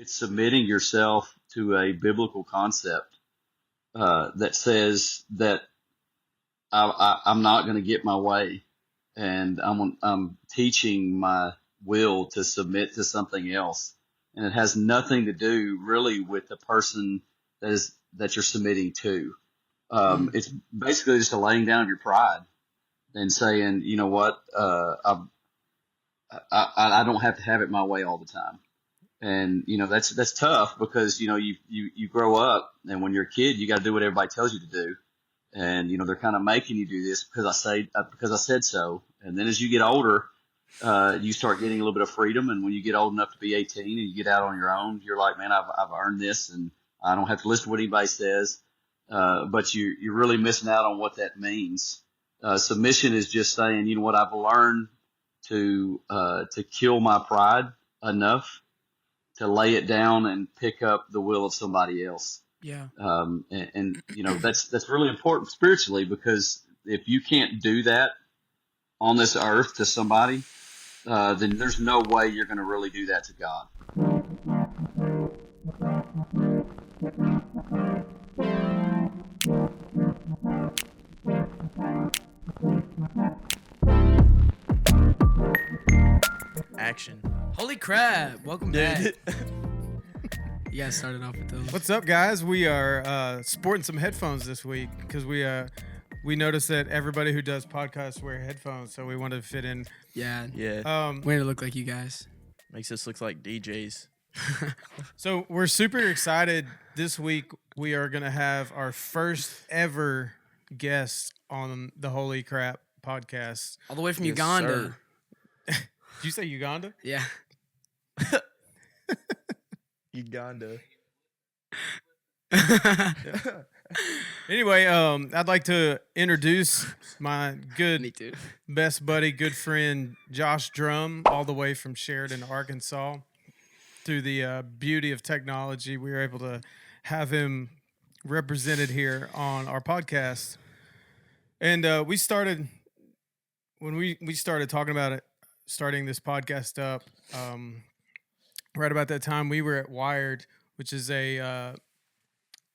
It's submitting yourself to a biblical concept that says that I'm not going to get my way, and I'm teaching my will to submit to something else, and it has nothing to do really with the person that you're submitting to. It's basically just a laying down of your pride and saying, you know what, I don't have to have it my way all the time. And that's tough because you grow up, and when you're a kid, you got to do what everybody tells you to do, and they're kind of making you do this because I said so. And then as you get older, you start getting a little bit of freedom, and when you get old enough to be 18 and you get out on your own, you're like, man, I've earned this, and I don't have to listen to what anybody says. But you're really missing out on what that means. Submission is just saying, you know what, I've learned to kill my pride enough to lay it down and pick up the will of somebody else. Yeah. And that's really important spiritually, because if you can't do that on this earth to somebody, then there's no way you're going to really do that to God. Action. HolyCrap, welcome back. You guys started off with those. What's up, guys? We are sporting some headphones this week because we noticed that everybody who does podcasts wear headphones, so we wanted to fit in. Yeah. Way to look like you guys. Makes us look like DJs. So we're super excited. This week we are going to have our first ever guest on the HolyCrap podcast. All the way from Yes, Uganda. Did you say Uganda? Yeah. Uganda. Anyway, I'd like to introduce my Me too. best buddy, good friend, Josh Drumm, all the way from Sheridan, Arkansas. Through the beauty of technology, we were able to have him represented here on our podcast. And we started, when we started talking about it, starting this podcast up, right about that time, we were at Wired, which is a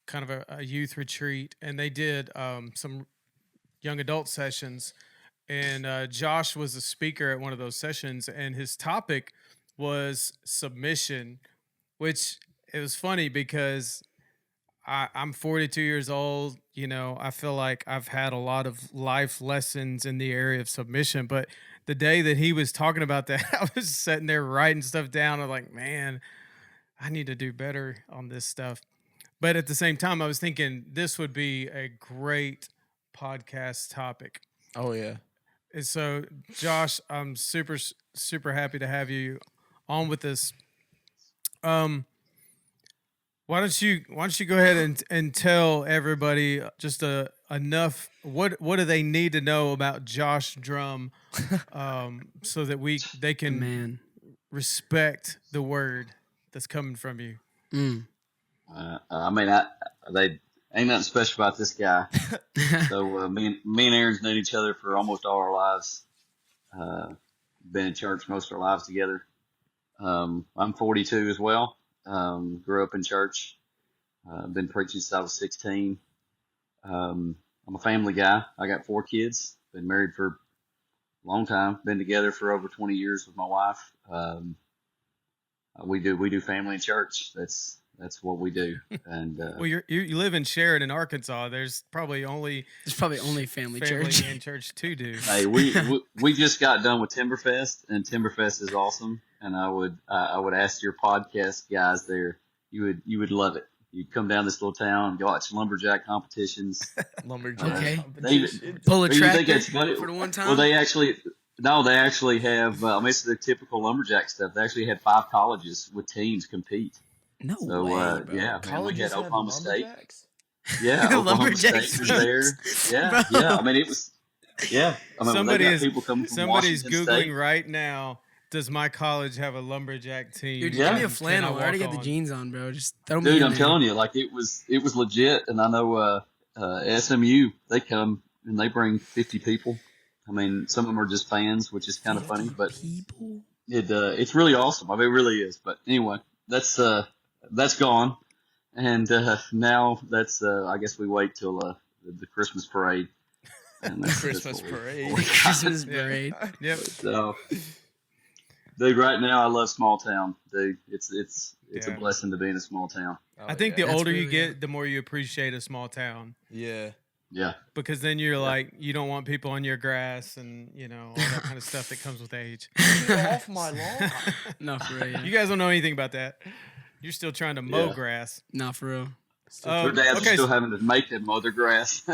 kind of a youth retreat, and they did some young adult sessions. And Josh was a speaker at one of those sessions, and his topic was submission, which it was funny because I'm 42 years old. I feel like I've had a lot of life lessons in the area of submission, but the day that he was talking about that, I was sitting there writing stuff down. I'm like, man, I need to do better on this stuff. But at the same time, I was thinking this would be a great podcast topic. Oh, yeah. And so, Josh, I'm super, super happy to have you on with us. Why don't you go ahead and tell everybody just enough, what do they need to know about Josh Drumm, so that they can respect the word that's coming from you. They ain't nothing special about this guy. So me and Aaron's known each other for almost all our lives. Been in church most of our lives together. I'm 42 as well. Grew up in church. Been preaching since I was 16. I'm a family guy. I got 4 kids. Been married for a long time. Been together for over 20 years with my wife. We do family in church. That's what we do. And well, you live in Sheridan, Arkansas. There's probably only family church and church to do. Hey, we just got done with Timberfest, and Timberfest is awesome. And I would ask your podcast guys there, you would love it. You'd come down this little town, go watch lumberjack competitions. Okay. Competitions. Pull a tractor for the one time. Well, they actually have. It's the typical lumberjack stuff. They actually had 5 colleges with teams compete. No so, way, bro. Yeah, Colleges we had Oklahoma State. Yeah, Oklahoma State was there. Yeah, Bro. yeah. I mean, it was. Yeah, I mean, Somebody's people coming from somebody's Washington Googling State. right now. Does my college have a lumberjack team? Dude, Yeah. give me a flannel. Can I already walk got the on? jeans on, bro. Just throw me Dude, in I'm there. telling you, like it was legit. And I know SMU, they come and they bring 50 people. I mean, some of them are just fans, which is kind of funny, but people. it's really awesome. I mean, it really is. But anyway, that's that's gone. And now that's I guess we wait till the Christmas parade, and that's Christmas what we parade. got. Christmas Yeah. parade. Yep. So, dude, right now I love small town, dude. It's a Yeah. blessing to be in a small town. Oh, I think yeah. the That's older you really get, the more you appreciate a small town. Yeah. Yeah, Because then you're like, you don't want people on your grass and, all that kind of stuff that comes with age. Get off my lawn. No, for real. Yeah. You guys don't know anything about that. You're still trying to mow Yeah. grass. Not for real. their dads okay, are still having to make them mow their grass.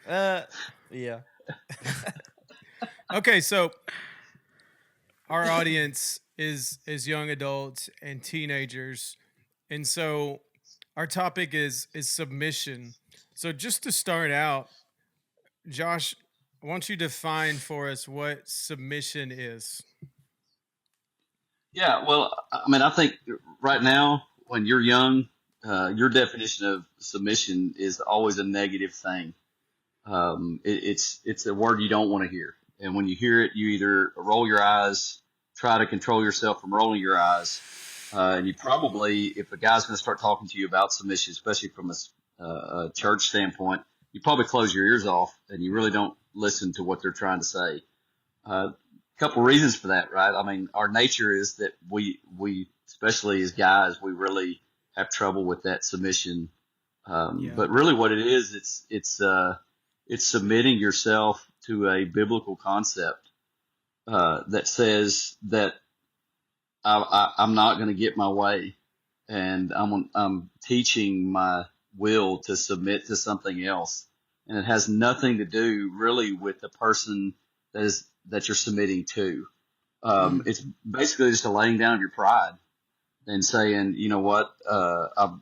Yeah. okay, so our audience is young adults and teenagers. And so our topic is submission. So just to start out, Josh, why don't you define for us what submission is? Yeah, well, I mean, I think right now when you're young, your definition of submission is always a negative thing. It's a word you don't want to hear, and when you hear it, you either roll your eyes, try to control yourself from rolling your eyes, and you probably, if a guy's going to start talking to you about submission, especially from a church standpoint, you probably close your ears off and you really don't listen to what they're trying to say. Couple reasons for that, right? I mean, our nature is that we especially as guys, we really have trouble with that submission. But really, what it is, it's submitting yourself to a biblical concept that says that I'm not going to get my way, and I'm teaching my will to submit to something else, and it has nothing to do really with the person that you're submitting to. It's basically just a laying down of your pride and saying, you know what, I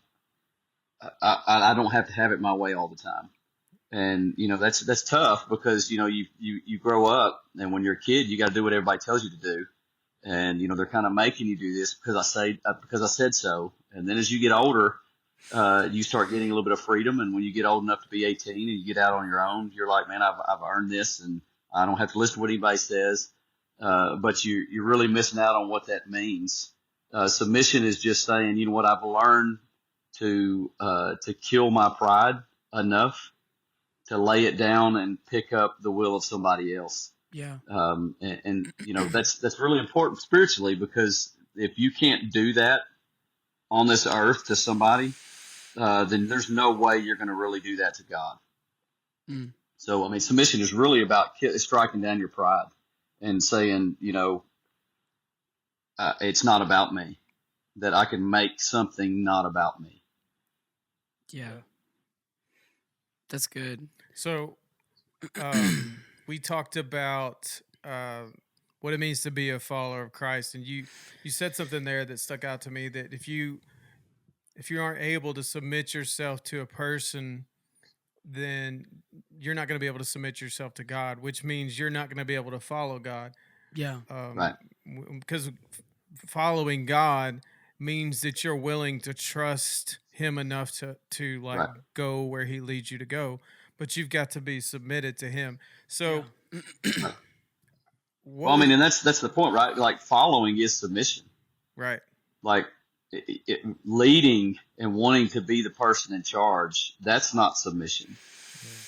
don't have to have it my way all the time. And that's tough because you grow up, and when you're a kid, you got to do what everybody tells you to do, and they're kind of making you do this because I said so. And then as you get older, you start getting a little bit of freedom, and when you get old enough to be 18 and you get out on your own, you're like, man, I've earned this, and I don't have to listen to what anybody says. But you're really missing out on what that means. Submission is just saying, you know what, I've learned to kill my pride enough to lay it down and pick up the will of somebody else. Yeah. And that's really important spiritually, because if you can't do that on this earth to somebody, then there's no way you're going to really do that to God. Mm. So, I mean, submission is really about striking down your pride and saying, it's not about me, that I can make something not about me. Yeah. That's good. So we talked about what it means to be a follower of Christ, and you said something there that stuck out to me, that if you aren't able to submit yourself to a person, then you're not going to be able to submit yourself to God, which means you're not going to be able to follow God. Yeah. Right. Because following God means that you're willing to trust Him enough to Right. go where He leads you to go, but you've got to be submitted to Him. So, Well, I mean, and that's the point, right? Like, following is submission. right. Like, leading and wanting to be the person in charge, that's not submission.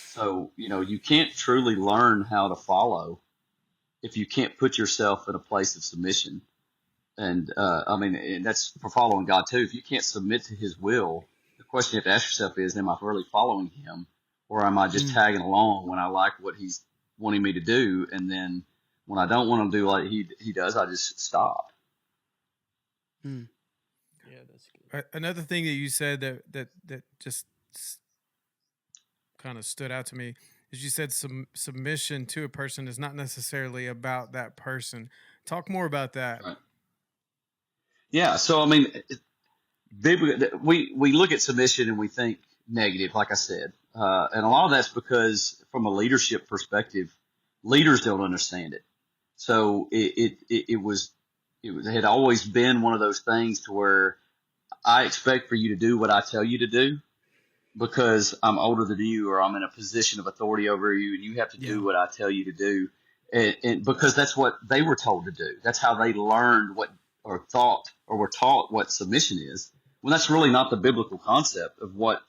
So, you can't truly learn how to follow if you can't put yourself in a place of submission. And and that's for following God too. If you can't submit to His will, the question you have to ask yourself is, am I really following Him, or am I just tagging along when I like what He's wanting me to do, and then when I don't want to do like He does, I just stop. Mm. Yeah, that's good. Another thing that you said that just kind of stood out to me is you said submission to a person is not necessarily about that person. Talk more about that. Right. Yeah. So, I mean, we look at submission and we think negative, like I said, and a lot of that's because from a leadership perspective, leaders don't understand it. So it had always been one of those things to where I expect for you to do what I tell you to do because I'm older than you, or I'm in a position of authority over you, and you have to do what I tell you to do. And because that's what they were told to do. That's how they learned what, or thought, or were taught what submission is, when that's really not the biblical concept of what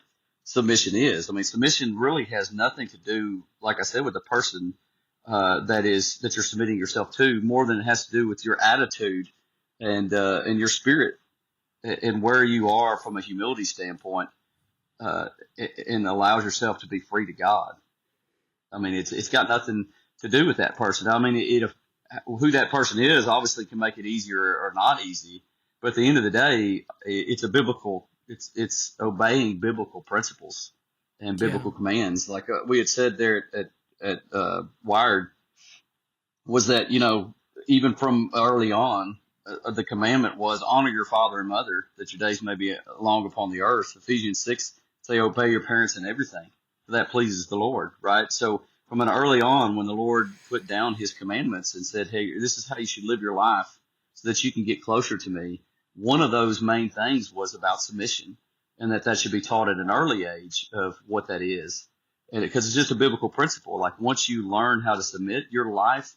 submission is. I mean, submission really has nothing to do, like I said, with the person that you're submitting yourself to, more than it has to do with your attitude and your spirit and where you are from a humility standpoint, and allows yourself to be free to God. I mean, it's got nothing to do with that person. I mean, who that person is obviously can make it easier or not easy, but at the end of the day, it's a biblical. It's obeying biblical principles and biblical commands. Like we had said there at Wired, was that, even from early on, the commandment was honor your father and mother, that your days may be long upon the earth. Ephesians 6 say obey your parents in everything, for that pleases the Lord, right? So from an early on, when the Lord put down his commandments and said, hey, this is how you should live your life so that you can get closer to me, one of those main things was about submission, and that should be taught at an early age of what that is. And because it's just a biblical principle. Like once you learn how to submit, your life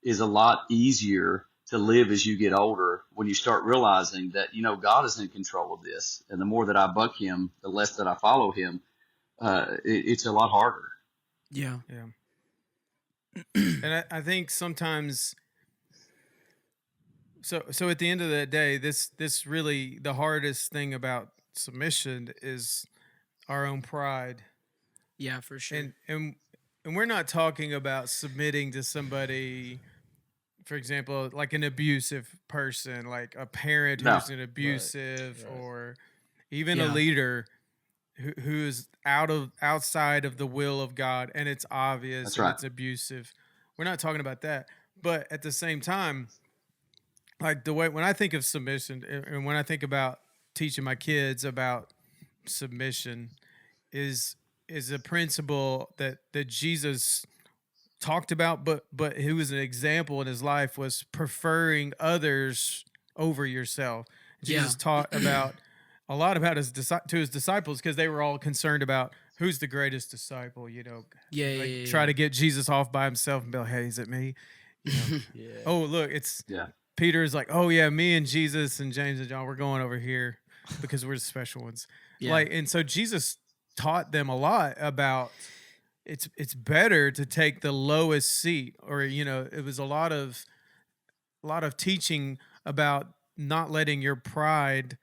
is a lot easier to live as you get older, when you start realizing that, God is in control of this. And the more that I buck him, the less that I follow him. It's a lot harder. Yeah. And I think sometimes, so at the end of the day, this really, the hardest thing about submission is our own pride. Yeah, for sure. And we're not talking about submitting to somebody, for example, like an abusive person, like a parent who's an abusive, Right. or even a leader who is outside of the will of God, and it's obvious. That's and right. It's abusive. We're not talking about that. But at the same time, like the way, when I think of submission, and when I think about teaching my kids about submission, is a principle that Jesus talked about, but who was an example in his life, was preferring others over yourself. Jesus taught about a lot about his disciples, because they were all concerned about who's the greatest disciple. Try to get Jesus off by himself and be like, hey, is it me? Oh, look, it's Peter's like, oh yeah, me and Jesus and James and John, we're going over here because we're the special ones. And so Jesus taught them a lot about it's better to take the lowest seat, or it was a lot of teaching about not letting your pride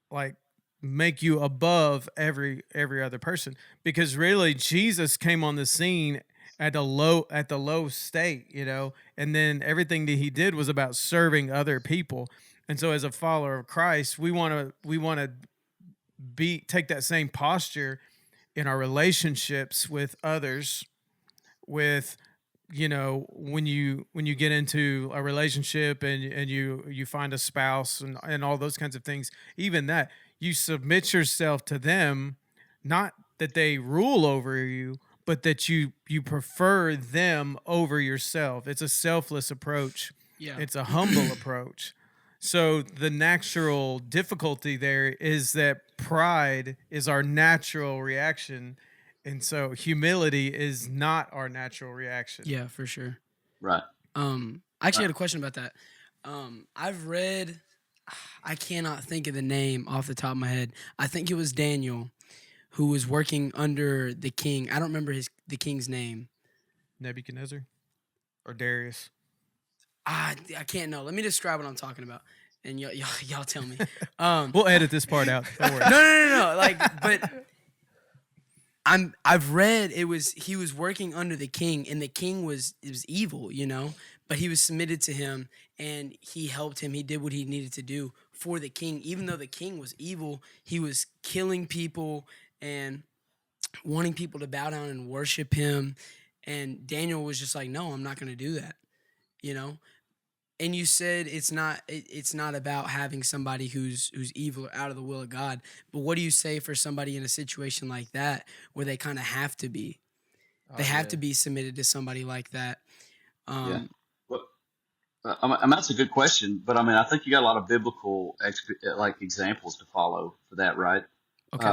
like make you above every other person, because really Jesus came on the scene at the low state, and then everything that he did was about serving other people. And so as a follower of Christ, we want to take that same posture in our relationships with others, with when you get into a relationship and you find a spouse and all those kinds of things, even that you submit yourself to them, not that they rule over you, but that you prefer them over yourself. It's a selfless approach. It's a humble approach. So the natural difficulty there is that pride is our natural reaction, and so humility is not our natural reaction. Yeah, for sure. Right. I actually had a question about that. I've read, I cannot think of the name off the top of my head. I think it was Daniel, who was working under the king. I don't remember the king's name. Nebuchadnezzar or Darius? I can't know. Let me describe what I'm talking about, and y'all tell me. We'll edit this part out. Don't worry. No. But I've read he was working under the king, and the king was evil, but he was submitted to him, and he helped him. He did what he needed to do for the king, even though the king was evil. He was killing people and wanting people to bow down and worship him. And Daniel was just like, no, I'm not going to do that, And you said it's not about having somebody who's evil or out of the will of God. But what do you say for somebody in a situation like that, where they kind of have to be? They have to be submitted to somebody like that. Well, that's a good question, but I think you got a lot of biblical examples to follow for that, right? Okay.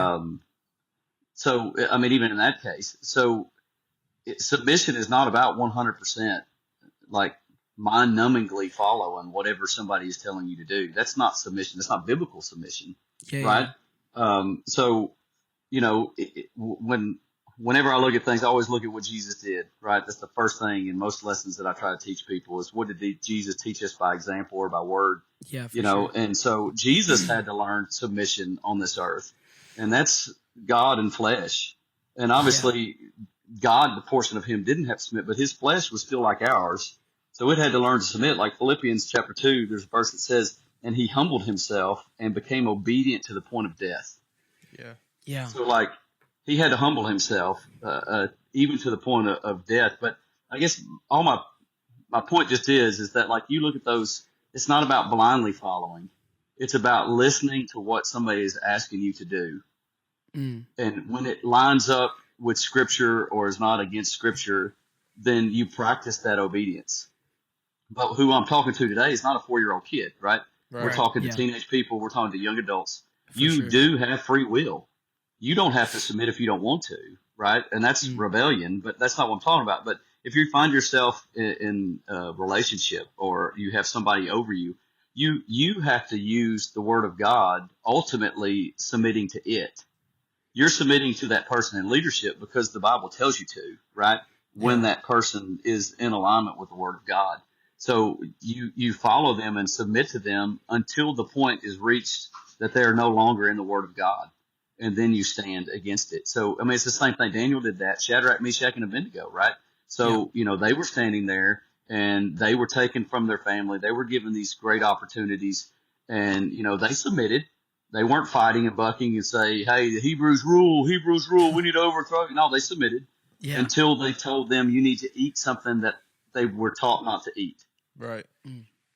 So even in that case, submission is not about 100% like mind-numbingly following whatever somebody is telling you to do. That's not submission. That's not biblical submission, Yeah. right? So, whenever I look at things, I always look at what Jesus did, right? That's the first thing in most lessons that I try to teach people is what did Jesus teach us by example or by word? Yeah, for sure. And so Jesus had to learn submission on this earth, and that's God in flesh. And obviously, God, the portion of him didn't have to submit, but his flesh was still like ours. So it had to learn to submit. Like Philippians chapter 2, there's a verse that says, and he humbled himself and became obedient to the point of death. Yeah. Yeah. So like he had to humble himself, even to the point of death. But I guess all my point just is that like you look at those, it's not about blindly following. It's about listening to what somebody is asking you to do. Mm. And when it lines up with scripture or is not against scripture, then you practice that obedience. But who I'm talking to today is not a 4-year-old kid, right? We're Right. talking to Yeah. teenage people. We're talking to young adults. For You sure. do have free will. You don't have to submit if you don't want to, right? And that's rebellion, but that's not what I'm talking about. But if you find yourself in a relationship or you have somebody over you, you have to use the word of God, ultimately submitting to it. You're submitting to that person in leadership because the Bible tells you to, right? When that person is in alignment with the word of God. So you follow them and submit to them until the point is reached that they are no longer in the word of God. And then you stand against it. So, I mean, it's the same thing. Daniel did that. Shadrach, Meshach, and Abednego, right? So, they were standing there and they were taken from their family. They were given these great opportunities and, they submitted. They weren't fighting and bucking and say, hey, the Hebrews rule, we need to overthrow you. No, they submitted until they told them you need to eat something that they were taught not to eat. Right.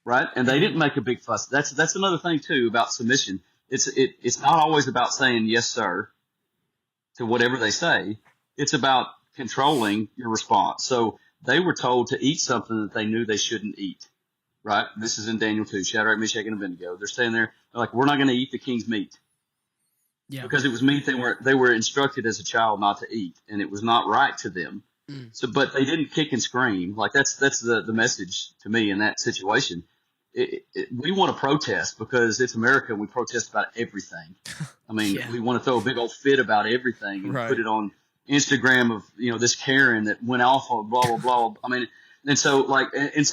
Right. And they didn't make a big fuss. That's another thing too about submission. It's not always about saying yes, sir, to whatever they say. It's about controlling your response. So they were told to eat something that they knew they shouldn't eat. Right? This is in Daniel 2, Shadrach, Meshach, and Abednego. They're standing there, they're like, we're not going to eat the king's meat. Yeah. Because it was meat they were instructed as a child not to eat, and it was not right to them. So, but they didn't kick and scream. Like that's the message to me in that situation. We want to protest because it's America and we protest about everything. I mean, we want to throw a big old fit about everything and put it on Instagram of, this Karen that went off on blah, blah, blah. I mean, and so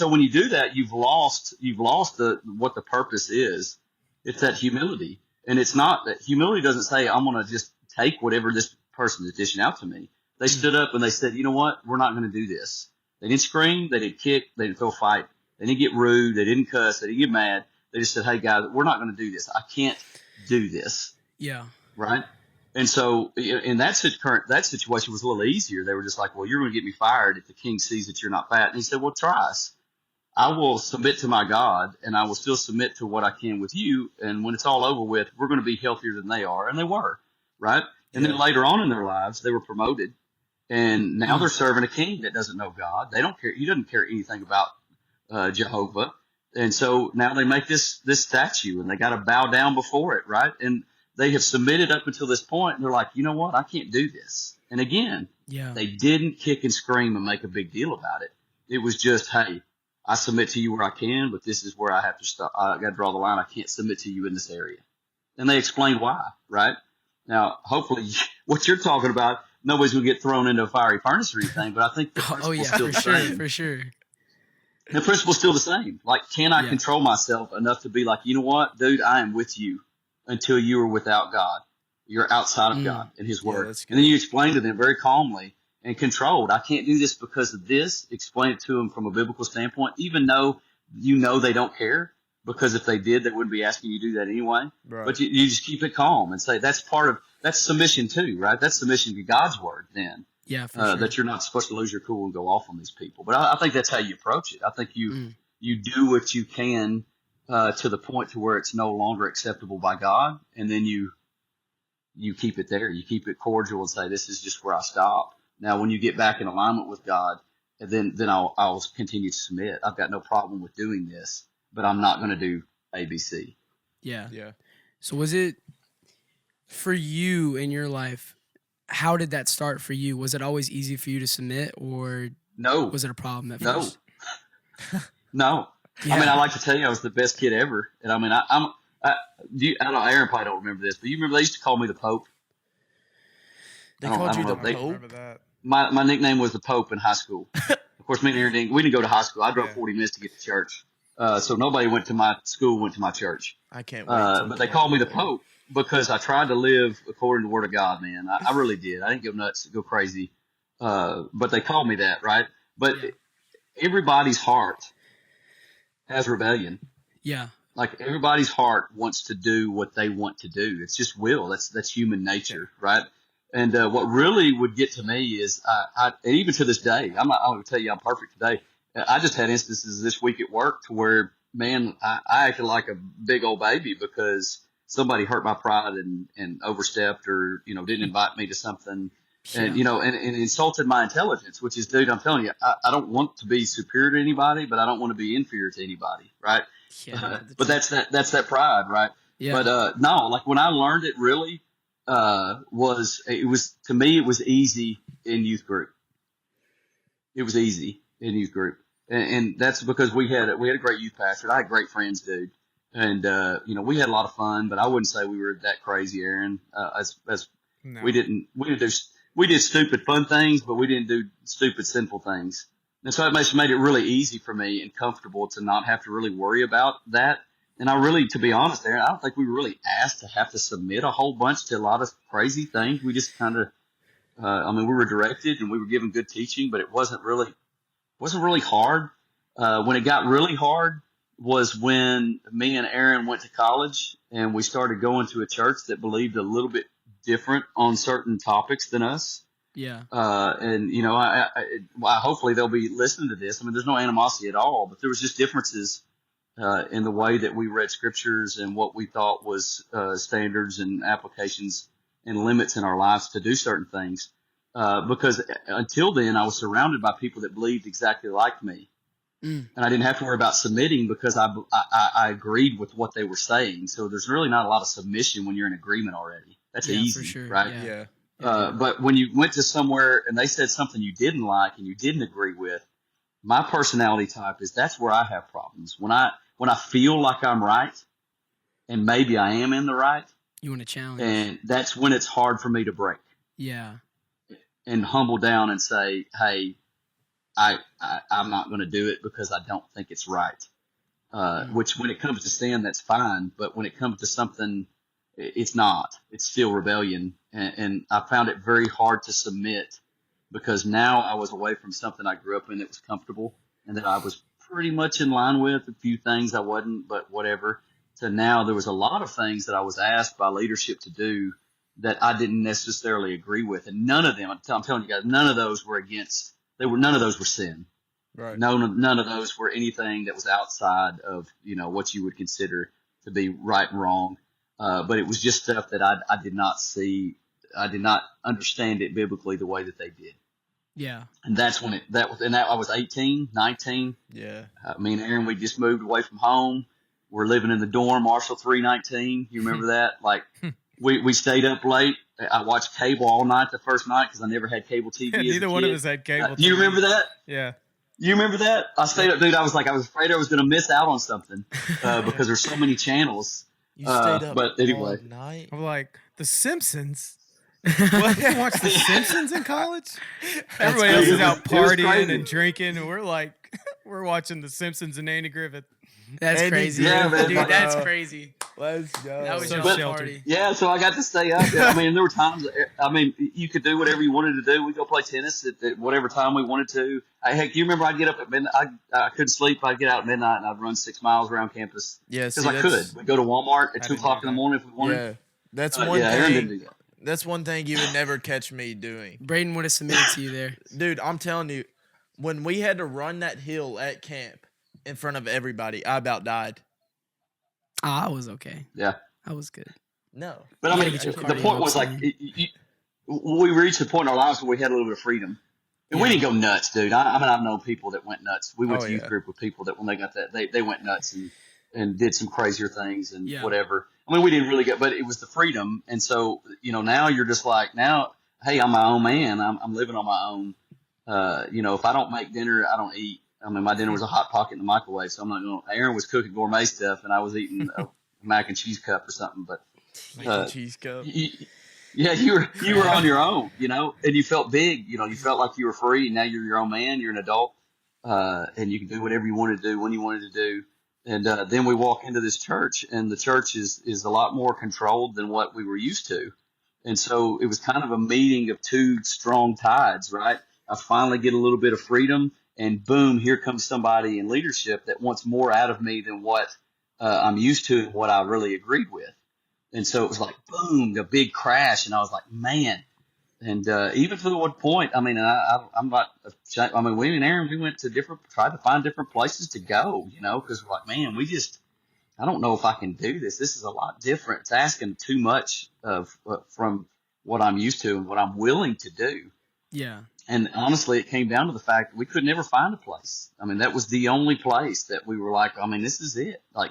when you do that, you've lost what the purpose is. It's that humility. And it's not that humility doesn't say, I'm going to just take whatever this person is dishing out to me. They stood up and they said, you know what? We're not going to do this. They didn't scream. They didn't kick. They didn't throw a fight. They didn't get rude. They didn't cuss. They didn't get mad. They just said, hey, guys, we're not going to do this. I can't do this. Yeah. Right. And so in that situation was a little easier. They were just like, well, you're going to get me fired if the king sees that you're not fat. And he said, well, try us. I will submit to my God and I will still submit to what I can with you. And when it's all over with, we're going to be healthier than they are. And they were. Right. And then later on in their lives, they were promoted. And now they're serving a king that doesn't know God. They don't care. He doesn't care anything about Jehovah. And so now they make this statue and they got to bow down before it. Right. And they have submitted up until this point. And they're like, you know what? I can't do this. And again, they didn't kick and scream and make a big deal about it. It was just, hey, I submit to you where I can, but this is where I have to stop. I got to draw the line. I can't submit to you in this area. And they explained why. Right. Now, hopefully what you're talking about, nobody's going to get thrown into a fiery furnace or anything, but I think the principle's still the same. For sure. The principle's still the same. Like, can I control myself enough to be like, you know what, dude, I am with you until you are without God. You're outside of God and his word. And then you explain to them very calmly and controlled. I can't do this because of this. Explain it to them from a biblical standpoint, even though they don't care. Because if they did, they wouldn't be asking you to do that anyway. Right. But you just keep it calm and say that's submission too, right? That's submission to God's word then. Yeah, for sure. That you're not supposed to lose your cool and go off on these people. But I think that's how you approach it. I think you do what you can to the point to where it's no longer acceptable by God, and then you keep it there. You keep it cordial and say, this is just where I stop. Now, when you get back in alignment with God, then I'll continue to submit. I've got no problem with doing this. But I'm not going to do ABC. Yeah. So was it for you in your life? How did that start for you? Was it always easy for you to submit, or no? Was it a problem at first? No. Yeah. I mean, I like to tell you I was the best kid ever. And I mean, I don't know, Aaron probably don't remember this, but you remember they used to call me the Pope? They I called don't you the know if they, I Pope? remember that. my nickname was the Pope in high school. Of course, me and Aaron we didn't go to high school. I drove Yeah. 40 minutes to get to church. So nobody went to my school, went to my church. I can't wait till But they Cam called me the gets there. Pope because I tried to live according to the Word of God, man. I really did. I didn't go nuts, go crazy. But they called me that, right? But Yeah. everybody's heart has rebellion. Yeah. Like everybody's heart wants to do what they want to do. It's just will. That's human nature, right? And what really would get to me is, and even to this day, I'm not going to tell you I'm perfect today. I just had instances this week at work to where, man, I acted like a big old baby because somebody hurt my pride and overstepped or, didn't invite me to something and, Yeah. and insulted my intelligence, which is, dude, I'm telling you, I don't want to be superior to anybody, but I don't want to be inferior to anybody, right? Yeah. But that's that pride, right? Yeah. But no, like when I learned it really to me it was easy in youth group. It was easy in youth group, and that's because we had a great youth pastor. I had great friends, dude, and we had a lot of fun. But I wouldn't say we were that crazy, Aaron. As No. we did stupid fun things, but we didn't do stupid sinful things. And so it made it really easy for me and comfortable to not have to really worry about that. And I really, to be honest, Aaron, I don't think we were really asked to have to submit a whole bunch to a lot of crazy things. We just kind of, we were directed and we were given good teaching, but it wasn't really hard. When it got really hard was when me and Aaron went to college and we started going to a church that believed a little bit different on certain topics than us. Yeah. I hopefully they'll be listening to this. I mean, there's no animosity at all, but there was just differences in the way that we read scriptures and what we thought was standards and applications and limits in our lives to do certain things. Because until then, I was surrounded by people that believed exactly like me, and I didn't have to worry about submitting because I agreed with what they were saying. So there's really not a lot of submission when you're in agreement already. That's Yeah, for easy, sure. right? Yeah. But when you went to somewhere and they said something you didn't like and you didn't agree with, my personality type is that's where I have problems. When I feel like I'm right, and maybe I am in the right, You want to challenge. and that's when it's hard for me to break Yeah. and humble down and say, hey, I'm not going to do it because I don't think it's right. Which when it comes to sin, that's fine. But when it comes to something, it's not. It's still rebellion. And I found it very hard to submit because now I was away from something I grew up in that was comfortable and that I was pretty much in line with. A few things I wasn't, but whatever. So now there was a lot of things that I was asked by leadership to do that I didn't necessarily agree with. And none of them, I'm telling you guys, none of those were none of those were sin. Right. None of those were anything that was outside of, what you would consider to be right and wrong. But it was just stuff that I did not see. I did not understand it biblically the way that they did. Yeah. And that's when I was 18, 19. Yeah. Me and Aaron, we just moved away from home. We're living in the dorm, Marshall 319. You remember that? Like we stayed up late. I watched cable all night the first night because I never had cable TV. Neither one of us had cable. You remember that? Yeah. You remember that? I stayed up, dude. I was afraid I was going to miss out on something because there's so many channels. You stayed up but anyway. all night. I'm like, The Simpsons? What? You watch The Simpsons in college? Everybody else crazy. is out It was partying crazy. and drinking, and we're watching The Simpsons and Andy Griffith. That's Andy crazy. Yeah, man. Dude, that's crazy. Let's go. That was So your sheltered. party. Yeah, so I got to stay up. I mean, there were times. You could do whatever you wanted to do. We'd go play tennis at whatever time we wanted to. Heck, you remember I'd get up at midnight. I couldn't sleep. I'd get out at midnight and I'd run 6 miles around campus Yeah, because see, I could. We'd go to Walmart at I 2 didn't o'clock do in the that. morning if we wanted. Yeah, that's one Aaron didn't thing. do that. That's one thing you would never catch me doing, Braden would have submitted to you there. dude. I'm telling you, when we had to run that hill at camp in front of everybody, I about died. I was okay. Yeah. I was good. No, But I You mean, gotta get your the cardio point up, was like, son. we reached the point in our lives where we had a little bit of freedom. And we didn't go nuts, dude. I've known people that went nuts. We went Oh, to youth yeah. group with people that when they got that, they went nuts and did some crazier things and Yeah. whatever. I mean, we didn't really get, but it was the freedom. And so, now you're just like, hey, I'm my own man. I'm living on my own. If I don't make dinner, I don't eat. I mean, my dinner was a Hot Pocket in the microwave, so I'm not going. Aaron was cooking gourmet stuff, and I was eating a mac and cheese cup or something. But Mac and uh, cheese cup. yeah, you were on Crab. your own, and you felt big. You felt like you were free. Now you're your own man. You're an adult, and you can do whatever you wanted to do when you wanted to do. And then we walk into this church, and the church is a lot more controlled than what we were used to. And so it was kind of a meeting of two strong tides, right? I finally get a little bit of freedom, and boom, here comes somebody in leadership that wants more out of me than what I'm used to and what I really agreed with. And so it was like, boom, a big crash. And I was like, man. And even to one point, I mean, I'm not, I mean, we and Aaron, we went to tried to find different places to go, because we're like, man, I don't know if I can do this. This is a lot different. It's asking too much from what I'm used to and what I'm willing to do. Yeah. And honestly, it came down to the fact that we could never find a place. I mean, that was the only place that we were like, I mean, this is it. Like,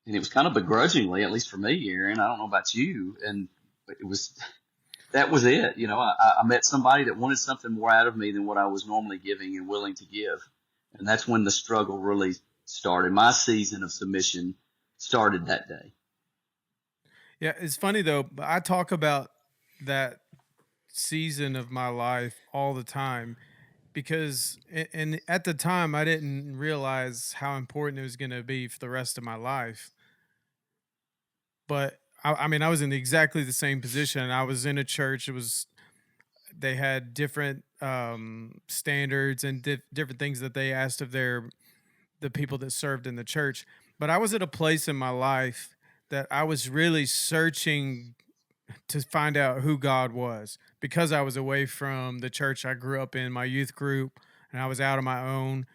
and it was kind of begrudgingly, at least for me, Aaron. I don't know about you. And that was it. I met somebody that wanted something more out of me than what I was normally giving and willing to give. And that's when the struggle really started. My season of submission started that day. Yeah, it's funny though. I talk about that season of my life all the time because, and at the time, I didn't realize how important it was going to be for the rest of my life. But I mean, I was in exactly the same position. I was in a church. They had different standards and different things that they asked of the people that served in the church. But I was at a place in my life that I was really searching to find out who God was because I was away from the church I grew up in, my youth group, and I was out on my own.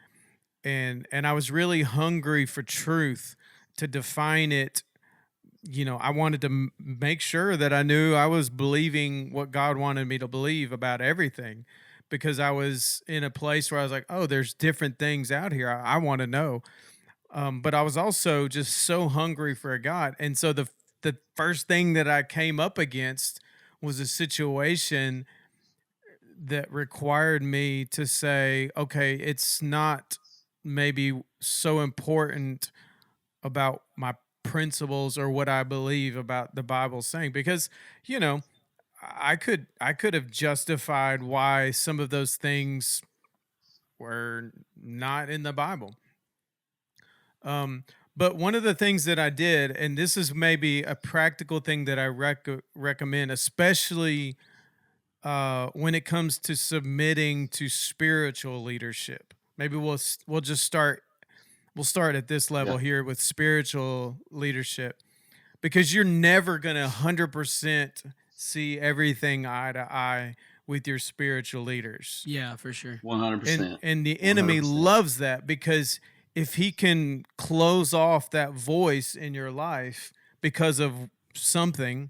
And I was really hungry for truth to define it. I wanted to make sure that I knew I was believing what God wanted me to believe about everything because I was in a place where I was like, oh, there's different things out here. I want to know. But I was also just so hungry for a God. And so the first thing that I came up against was a situation that required me to say, okay, it's not maybe so important about my principles or what I believe about the Bible saying because I could have justified why some of those things were not in the Bible. But one of the things that I did, and this is maybe a practical thing that I recommend, especially when it comes to submitting to spiritual leadership. Maybe we'll just start. We'll start at this level Yeah. here with spiritual leadership because you're never gonna 100% see everything eye to eye with your spiritual leaders. Yeah, for sure. 100%. And the enemy 100%. loves that because if he can close off that voice in your life because of something,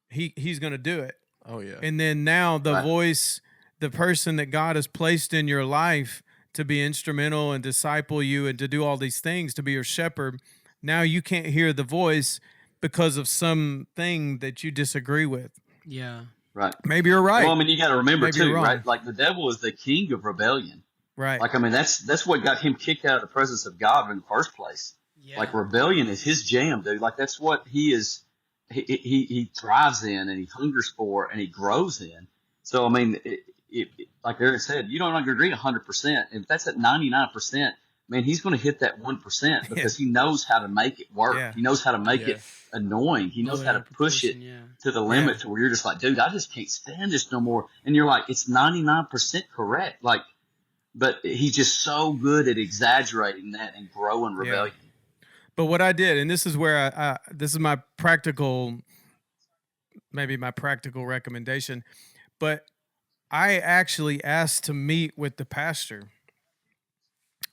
he's going to do it. Oh yeah. And then now the Right. voice, the person that God has placed in your life to be instrumental and disciple you and to do all these things, to be your shepherd, now you can't hear the voice because of something that you disagree with. Yeah. Right. Maybe you're right. Well, I mean, you got to remember Maybe you're too, wrong. right? Like the devil is the king of rebellion. Right. Like, I mean, that's what got him kicked out of the presence of God in the first place. Yeah. Like rebellion is his jam, dude. Like that's what he is. He thrives in and he hungers for and he grows in. So I mean, like Eric said, you don't agree 100%. If that's at 99%, man, he's going to hit that 1% because he knows how to make it work. Yeah. He knows how to make Yeah. it annoying. He knows Blow it how to out of push it proportion, yeah. to the limit to where you're just like, dude, I just can't stand this no more. And you're like, it's 99% correct. Like, but he's just so good at exaggerating that and growing rebellion. But what I did, and this is where this is my practical, maybe my practical recommendation, but I actually asked to meet with the pastor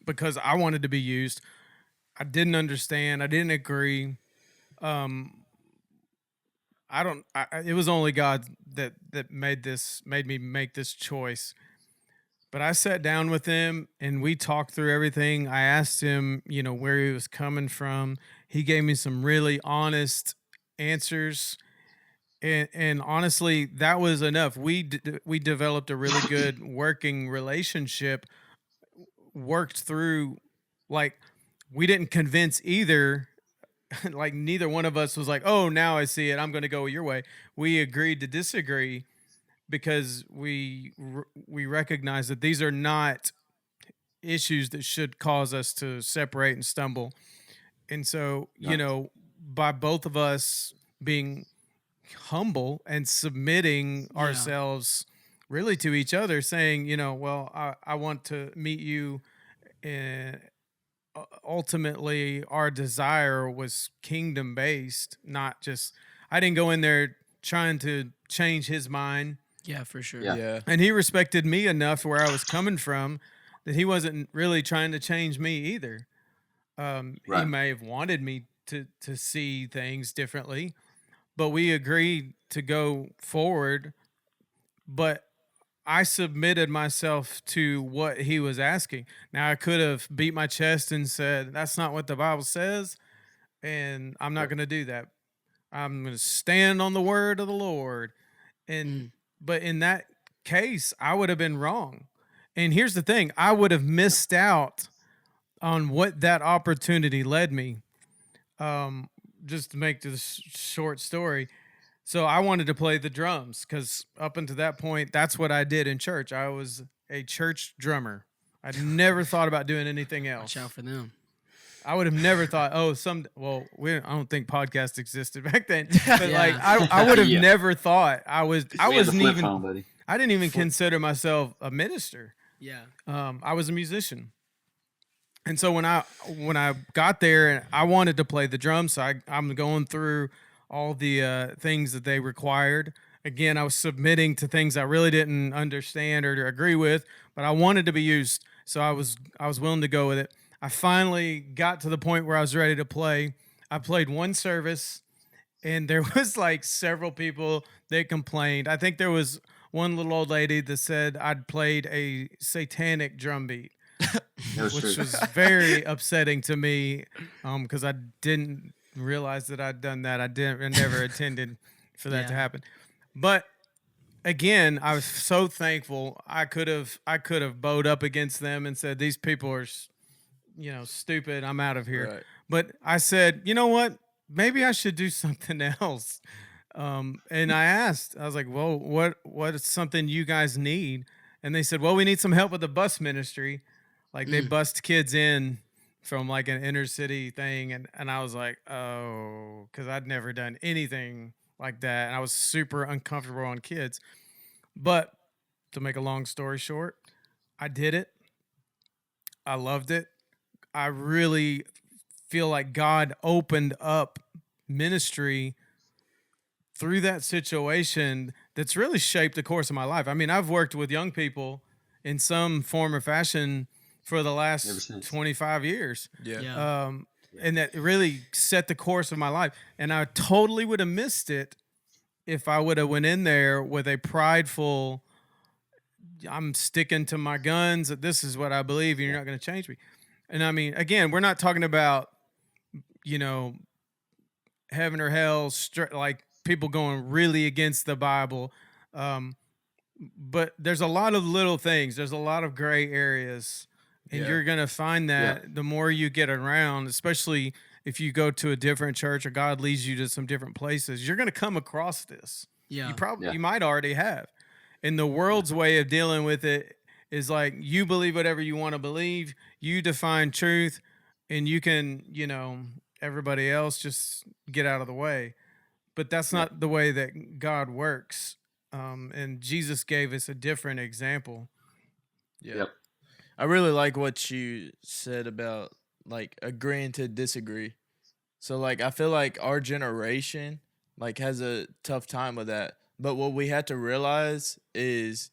because I wanted to be used. I didn't understand. I didn't agree. It was only God that made me make this choice. But I sat down with him and we talked through everything. I asked him, where he was coming from. He gave me some really honest answers. And honestly, that was enough. We developed a really good working relationship worked through, like, we didn't convince either. Like, neither one of us was like, oh, now I see it, I'm going to go your way. We agreed to disagree because we recognize that these are not issues that should cause us to separate and stumble. And so, Right. by both of us being humble and submitting Yeah. ourselves really to each other, saying, well, I want to meet you. And ultimately, our desire was kingdom based, not just, I didn't go in there trying to change his mind. Yeah, for sure. Yeah. And he respected me enough where I was coming from that he wasn't really trying to change me either. He Right. may have wanted me to see things differently, but we agreed to go forward. But I submitted myself to what he was asking. Now, I could have beat my chest and said, that's not what the Bible says, and I'm not Yep. going to do that. I'm going to stand on the word of the Lord. And but in that case, I would have been wrong. And here's the thing, I would have missed out on what that opportunity led me. Just to make this short story. So I wanted to play the drums because up until that point, that's what I did in church. I was a church drummer. I'd never thought about doing anything else. Watch out for them. I would have never thought, I don't think podcasts existed back then. But Yeah. like, I would have Yeah. never thought I We had the wasn't flip even, phone, buddy. I didn't even consider myself a minister. Yeah. I was a musician. And so when I got there and I wanted to play the drums, so I'm going through all the things that they required. Again, I was submitting to things I really didn't understand or agree with, but I wanted to be used, so I was willing to go with it. I finally got to the point where I was ready to play. I played one service, and there was like several people that complained. I think there was one little old lady that said I'd played a satanic drum beat, That was which true. was very upsetting to me, because I didn't realize that I'd done that. I never intended for that to Yeah. happen. But again, I was so thankful. I could have bowed up against them and said, these people are, stupid. I'm out of here. Right. But I said, you know what? Maybe I should do something else. And I was like, well, what is something you guys need? And they said, well, we need some help with the bus ministry. Like, they bust kids in from like an inner city thing. And I was like, oh, because I'd never done anything like that. And I was super uncomfortable on kids. But to make a long story short, I did it. I loved it. I really feel like God opened up ministry through that situation that's really shaped the course of my life. I mean, I've worked with young people in some form or fashion for the Ever last since. 25 years. Yeah. Yeah. And that really set the course of my life. And I totally would have missed it if I would have went in there with a prideful, I'm sticking to my guns, that this is what I believe and you're not going to change me. And I mean, again, we're not talking about, heaven or hell, like people going really against the Bible. But there's a lot of little things. There's a lot of gray areas. And Yeah. you're going to find that the more you get around, especially if you go to a different church or God leads you to some different places, you're going to come across this. Yeah. You might already have. And the world's way of dealing with it is like, you believe whatever you want to believe, you define truth, and you can, everybody else just get out of the way. But that's not the way that God works. And Jesus gave us a different example. Yeah. Yep. I really like what you said about like agreeing to disagree. So like I feel like our generation like has a tough time with that. But what we have to realize is,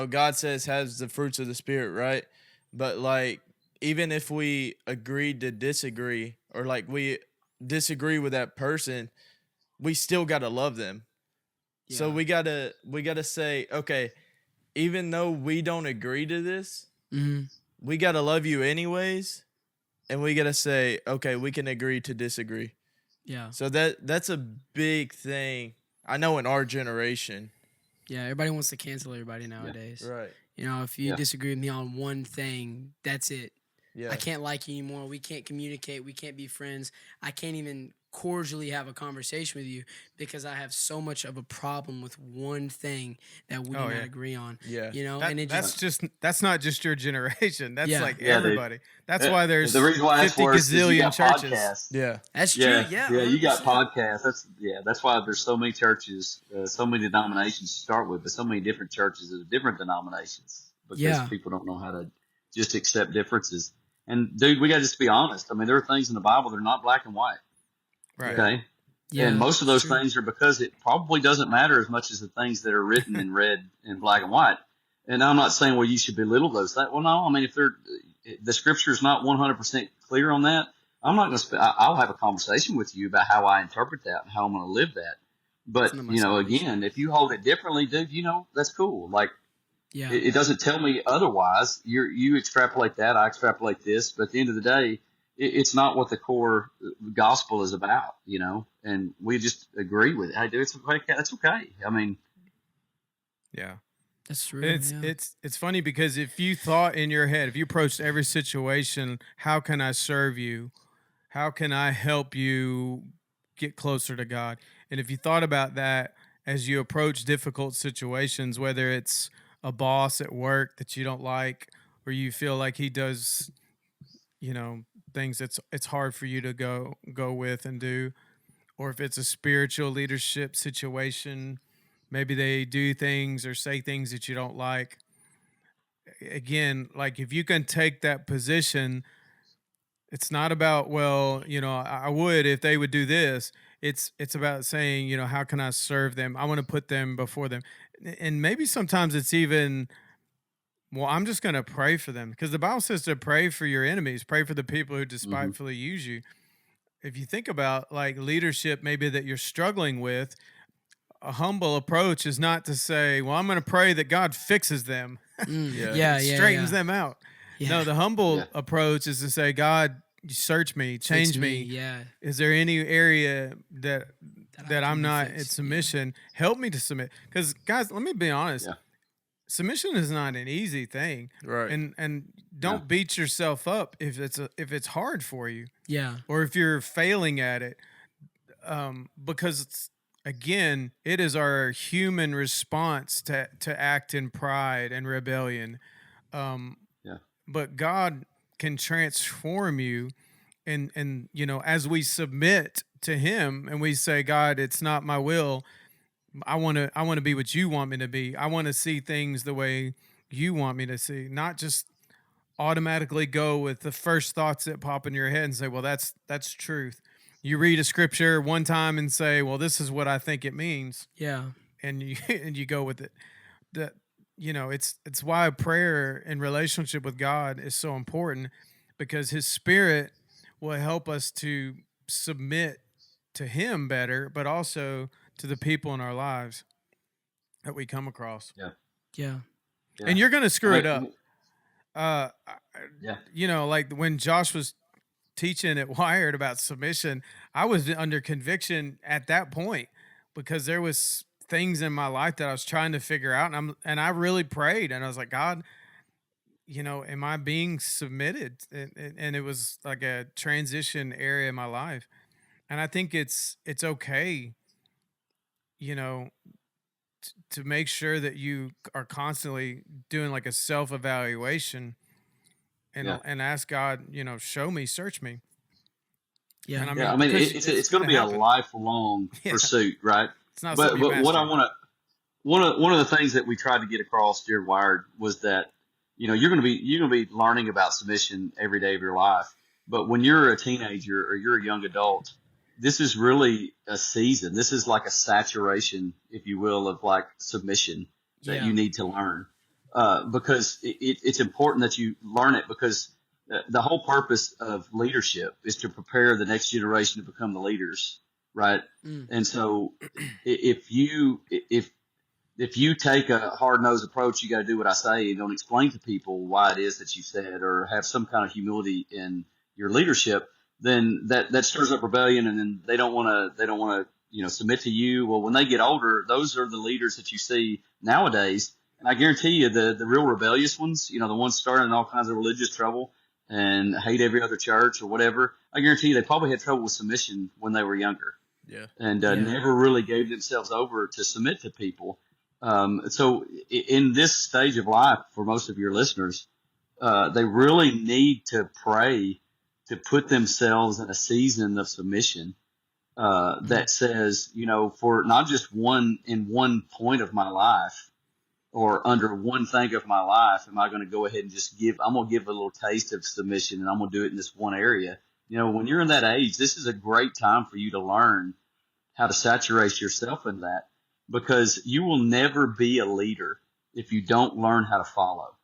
God says has the fruits of the spirit, right? But like even if we agreed to disagree or like we disagree with that person, we still got to love them. So Yeah. we got to say, okay, even though we don't agree to this, Mm-hmm. we got to love you anyways, and we got to say, okay, we can agree to disagree. Yeah. So that's a big thing I know in our generation. Yeah. Everybody wants to cancel everybody nowadays. Right. If you Yeah. disagree with me on one thing, that's it. Yeah. I can't like you anymore. We can't communicate. We can't be friends. I can't even cordially have a conversation with you because I have so much of a problem with one thing that we do Oh not yeah. agree on. Yeah. And it just That's not just your generation. That's Yeah. like Yeah, dude. everybody. That's why The there's reason why that's 50 worse is you gazillion got churches. podcasts. Yeah. that's true. Yeah, Yeah, yeah, you got 100%. podcasts. That's why there's so many churches, so many denominations to start with, but so many different churches of different denominations because Yeah. people don't know how to just accept differences. And dude, we got to just be honest. I mean, there are things in the Bible that are not black and white. Right. Okay, Yeah, and most of it's those true. things are because it probably doesn't matter as much as the things that are written and read in black and white. And I'm not saying, well, you should belittle those things. Well, no, I mean, if the scripture is not 100% clear on that, I'm not going to. I'll have a conversation with you about how I interpret that and how I'm going to live that. It's But not my salvation. again, if you hold it differently, dude, that's cool. Like Yeah. it doesn't tell me otherwise. You extrapolate that, I extrapolate this. But at the end of the day, it's not what the core gospel is about. And we just agree with it. Hey, dude, it's okay. That's okay. I mean, Yeah. That's true. It's yeah. it's funny because if you thought in your head, if you approached every situation, how can I serve you? How can I help you get closer to God? And if you thought about that as you approach difficult situations, whether it's a boss at work that you don't like, or you feel like he does, you know, things it's hard for you to go with and do, or if it's a spiritual leadership situation, maybe they do things or say things that you don't like. Again, like if you can take that position, it's not about, well, I would if they would do this. It's about saying, how can I serve them? I want to put them before them. And maybe sometimes it's even, well, I'm just going to pray for them because the Bible says to pray for your enemies, pray for the people who hmm despitefully use you. If you think about like leadership maybe that you're struggling with, a humble approach is not to say, well, I'm going to pray that God fixes them Yeah. Yeah, yeah, straightens yeah. them out. Yeah. No, the yeah, humble approach is to say, God, you search me, Fix change me. Yeah. Is there any area that I that can I'm be not fixed. at submission? Help me to submit. Because guys, let me be honest. yeah, Submission is not an easy thing. Right. And no, don't beat yourself up if it's hard for you Yeah. or if you're failing at it. Because again, it is our human response to act in pride and rebellion. Um, yeah, but God can transform you, and as we submit to Him and we say, God, it's not my will. I want to be what you want me to be. I want to see things the way you want me to see, not just automatically go with the first thoughts that pop in your head and say, well, that's truth. You read a scripture one time and say, well, this is what I think it means, Yeah. and you and you go with it. That it's why prayer and relationship with God is so important, because His Spirit will help us to submit to Him better, but also to the people in our lives that we come across. yeah, Yeah. yeah. And you're gonna screw it I up. mean, Uh, yeah, like when Josh was teaching at Wired about submission, I was under conviction at that point because there was things in my life that I was trying to figure out, and I really prayed and I was like, God, am I being submitted? And it was like a transition area in my life, and I think it's okay, you know, to make sure that you are constantly doing like a self evaluation and yeah, and ask God, show me, search me. Yeah. And I yeah. mean, I mean, because it's it's going going to to be a happen. lifelong Yeah. pursuit, right? It's not But something you what I master. want to one of the things that we tried to get across during Wired was that you're going to be learning about submission every day of your life. But when you're a teenager or you're a young adult, this is really a season. This is like a saturation, if you will, of like submission that Yeah. you need to learn, because it's important that you learn it, because the whole purpose of leadership is to prepare the next generation to become the leaders, right? Mm. And so if you take a hard nosed approach, you got to do what I say and don't explain to people why it is that you said, or have some kind of humility in your leadership. Then that stirs up rebellion, and then they don't want to submit to you. Well, when they get older, those are the leaders that you see nowadays And I guarantee you, the real rebellious ones, the ones starting all kinds of religious trouble and hate every other church or whatever, I guarantee you they probably had trouble with submission when they were younger, Yeah. and Yeah. never really gave themselves over to submit to people. So in this stage of life, for most of your listeners, they really need to pray to put themselves in a season of submission that says, for not just one point of my life or under one thing of my life, am I going to go ahead and I'm going to give a little taste of submission, and I'm going to do it in this one area. When you're in that age, this is a great time for you to learn how to saturate yourself in that, because you will never be a leader if you don't learn how to follow.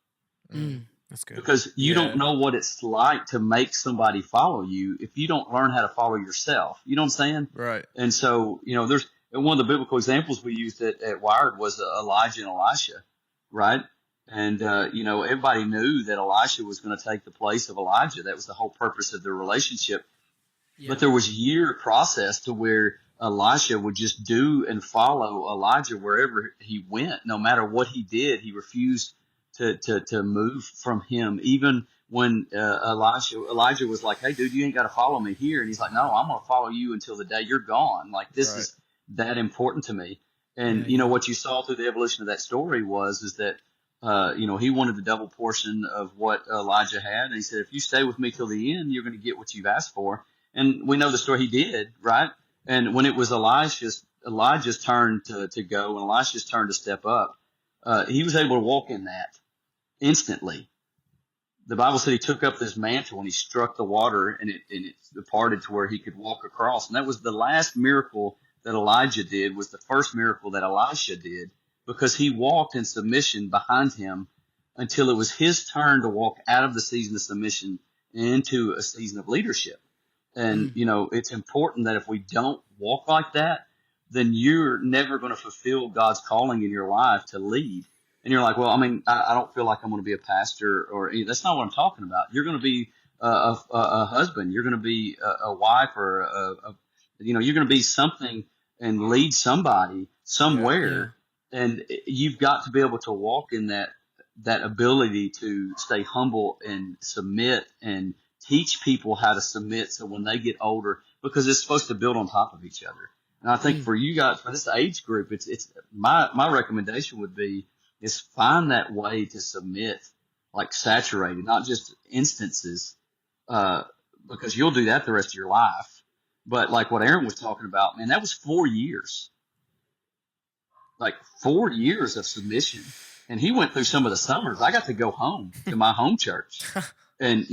That's good. Because you Yeah. don't know what it's like to make somebody follow you if you don't learn how to follow yourself. You know what I'm saying? Right. And so, there's one of the biblical examples we used at Wired was Elijah and Elisha, right? And, everybody knew that Elisha was going to take the place of Elijah. That was the whole purpose of their relationship. Yeah. But there was a year process to where Elisha would just do and follow Elijah wherever he went. No matter what he did, he refused to move from him. Even when Elijah was like, "Hey, dude, you ain't got to follow me here," and he's like, "No, I'm going to follow you until the day you're gone. Like, this is that important to me." And what you saw through the evolution of that story is that he wanted the double portion of what Elijah had, and he said, "If you stay with me till the end, you're going to get what you've asked for." And we know the story. He did, right? And when it was Elijah's turn to go, and Elisha's turn to step up, he was able to walk in that instantly. The Bible said he took up this mantle and he struck the water, and it departed to where he could walk across. And that was the last miracle that Elijah did, was the first miracle that Elisha did, because he walked in submission behind him until it was his turn to walk out of the season of submission into a season of leadership. And, it's important that if we don't walk like that, then you're never going to fulfill God's calling in your life to lead. And you're like, well, I don't feel like I'm going to be a pastor, or that's not what I'm talking about. You're going to be a husband. You're going to be a wife, or you're going to be something and lead somebody somewhere. Yeah. And you've got to be able to walk in that ability to stay humble and submit and teach people how to submit. So when they get older, because it's supposed to build on top of each other. And I think for you guys, for this age group, it's my recommendation would be is find that way to submit, like saturated, not just instances, because you'll do that the rest of your life. But like what Aaron was talking about, man, that was 4 years, like 4 years of submission. And he went through some of the summers. I got to go home to my home church and,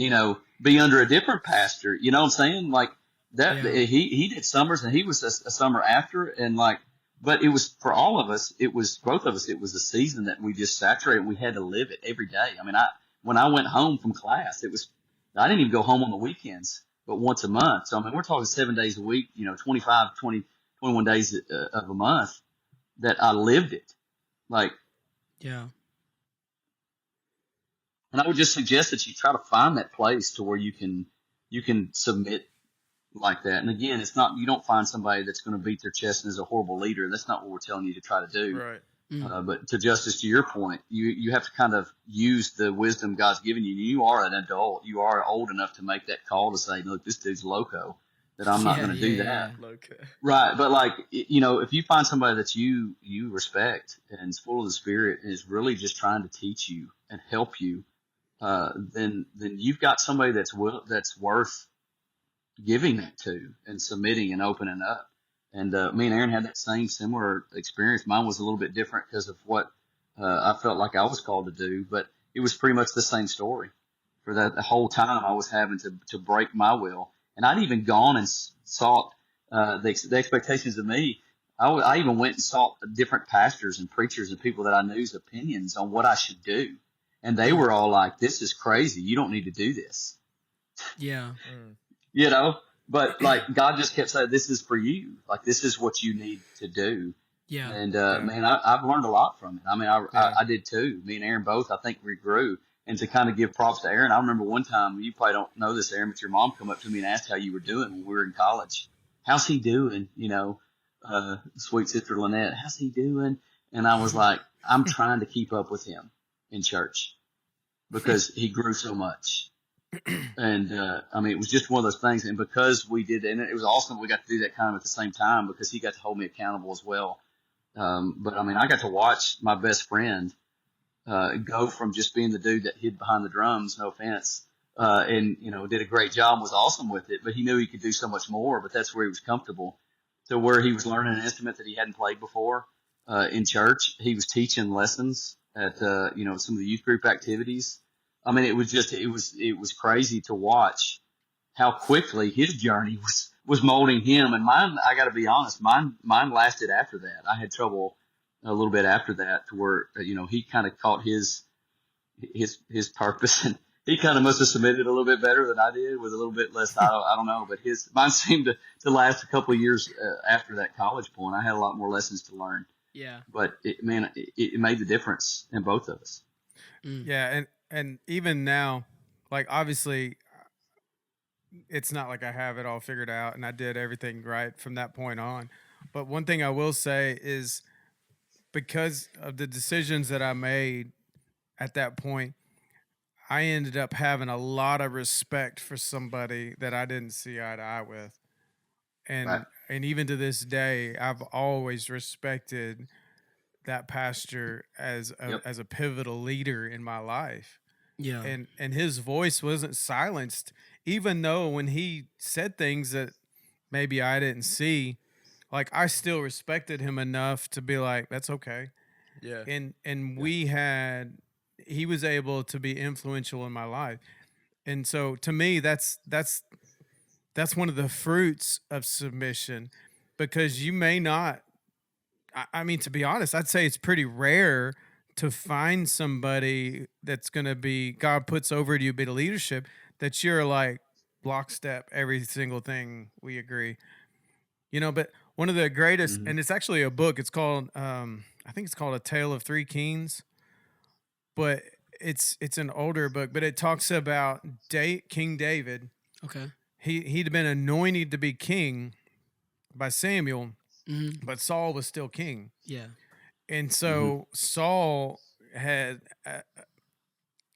be under a different pastor. You know what I'm saying? Like that, he did summers, and he was a summer after, and but it was for all of us, both of us, it was a season that we just saturated. We had to live it every day. When I went home from class, I didn't even go home on the weekends, but once a month. So, we're talking 7 days a week, 25, 20, 21 days of a month that I lived it. Yeah. And I would just suggest that you try to find that place to where you can submit like that. And again, it's not, you don't find somebody that's going to beat their chest and is a horrible leader. That's not what we're telling you to try to do. Right. But to your point, you have to kind of use the wisdom God's given you. You are an adult. You are old enough to make that call to say, look, this dude's loco, that I'm not going to do that. Okay. Right. But if you find somebody that you respect and is full of the Spirit and is really just trying to teach you and help you, then you've got somebody that's worth giving that to and submitting and opening up. And me and Aaron had that similar experience. Mine was a little bit different because of what I felt like I was called to do, but it was pretty much the same story. For the whole time, I was having to break my will, and I'd even gone and sought the expectations of me. I even went and sought different pastors and preachers and people that I knew's opinions on what I should do, and they were all like, "This is crazy. You don't need to do this." Yeah. But God just kept saying, "This is for you. Like, this is what you need to do." Yeah. And man, I've learned a lot from it. I did too. Me and Aaron both. I think we grew. And to kind of give props to Aaron, I remember one time, you probably don't know this, Aaron, but your mom come up to me and asked how you were doing when we were in college. How's he doing? Sweet sister Lynette, how's he doing? And I was like, I'm trying to keep up with him in church because he grew so much. And I mean, it was just one of those things. And because we did, and it was awesome, we got to do that kind of at the same time because he got to hold me accountable as well. But I mean, I got to watch my best friend go from just being the dude that hid behind the drums, no offense, and did a great job, was awesome with it. But he knew he could do so much more. But that's where he was comfortable, to where he was learning an instrument that he hadn't played before in church. He was teaching lessons at some of the youth group activities. I mean, it was crazy to watch how quickly his journey was molding him. And mine, I got to be honest, mine lasted after that. I had trouble a little bit after that, to where he kind of caught his purpose, and he kind of must have submitted a little bit better than I did, with a little bit less. I don't know, but mine seemed to last a couple of years after that college point. I had a lot more lessons to learn. Yeah. But it made the difference in both of us. Yeah, and even now, like, obviously, it's not like I have it all figured out and I did everything right from that point on. But one thing I will say is, because of the decisions that I made at that point, I ended up having a lot of respect for somebody that I didn't see eye to eye with. And Right. and even to this day, I've always respected that pastor as Yep. a pivotal leader in my life. Yeah. And his voice wasn't silenced, even though when he said things that maybe I didn't see, like, I still respected him enough to be like, that's okay. Yeah. And Yeah. he was able to be influential in my life. And so to me, that's one of the fruits of submission, because you may not, I mean, to be honest, I'd say it's pretty rare to find somebody that's going to be, God puts over to you a bit of leadership, that you're like lockstep, every single thing we agree. But one of the greatest, Mm-hmm. and it's actually a book, it's called, I think it's called A Tale of Three Kings, but it's an older book, but it talks about King David. Okay. He'd been anointed to be king by Samuel, Mm-hmm. but Saul was still king. Yeah. And Mm-hmm. so Saul had,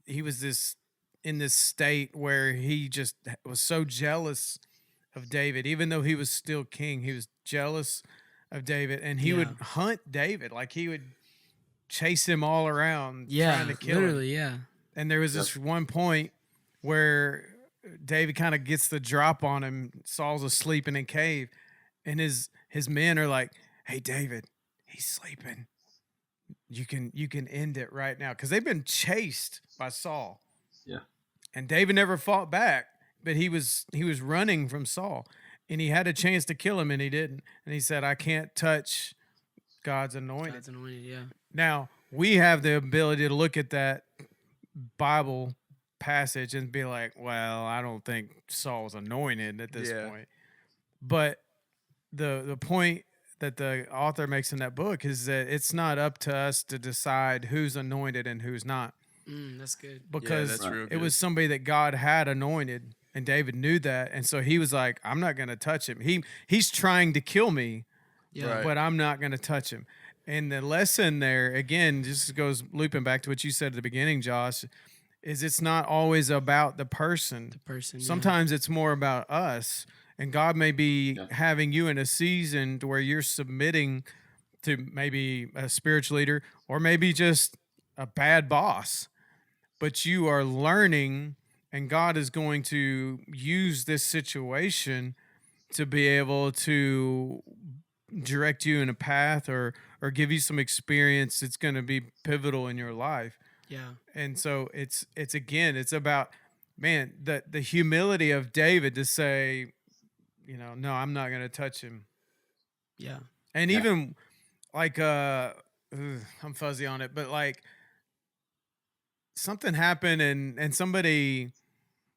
he was in this state where he just was so jealous of David. Even though he was still king, he was jealous of David, and he would hunt David. Like, he would chase him all around, trying to kill him. Literally, yeah. And there was this one point where David kind of gets the drop on him. Saul's asleep in a cave, and his men are like, "Hey, David, he's sleeping. You can end it right now," because they've been chased by Saul. Yeah. And David never fought back, but he was running from Saul, and he had a chance to kill him, and he didn't. And he said, "I can't touch God's anointed." God's anointed, yeah. Now, we have the ability to look at that Bible passage and be like, well, I don't think Saul was anointed at this point. But the point that the author makes in that book is that it's not up to us to decide who's anointed and who's not. That's good. Because that's real it good. was somebody that God had anointed, and David knew that. And so he was like, I'm not going to touch him. He's trying to kill me, Yeah. but I'm not going to touch him. And the lesson there, again, just goes looping back to what you said at the beginning, Josh, is it's not always about the person. Sometimes it's more about us. And God may be having you in a season to where you're submitting to maybe a spiritual leader, or maybe just a bad boss. But you are learning, and God is going to use this situation to be able to direct you in a path, or give you some experience that's going to be pivotal in your life. Yeah. And so it's about, man, the humility of David to say, no, I'm not going to touch him. Yeah. And even like, I'm fuzzy on it, but like, something happened and somebody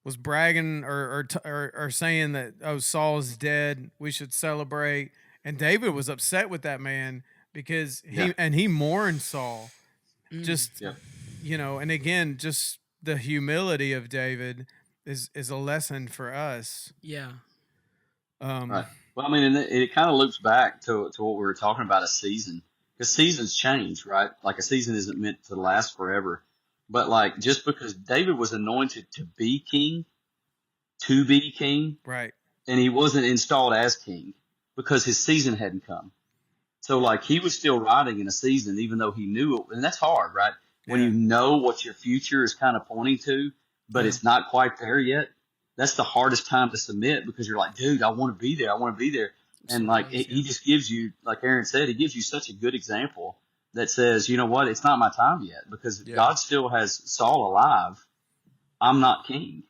was bragging or saying that, oh, Saul's dead, we should celebrate. And David was upset with that man because he mourned Saul. Just, and again, just the humility of David is a lesson for us. Yeah. Right. Well, I mean, and it kind of loops back to what we were talking about, a season. because seasons change, right? Like a season isn't meant to last forever. But like just because David was anointed to be king, Right. and he wasn't installed as king because his season hadn't come. So like he was still riding in a season, even though he knew it, and that's hard, right? When Yeah. you know what your future is kind of pointing to, but Yeah. it's not quite there yet. That's the hardest time to submit because you're like, dude, I want to be there. I want to be there. And like Sometimes, he just gives you, like Aaron said, he gives you such a good example that says, you know what, it's not my time yet because Yeah. God still has Saul alive. I'm not king.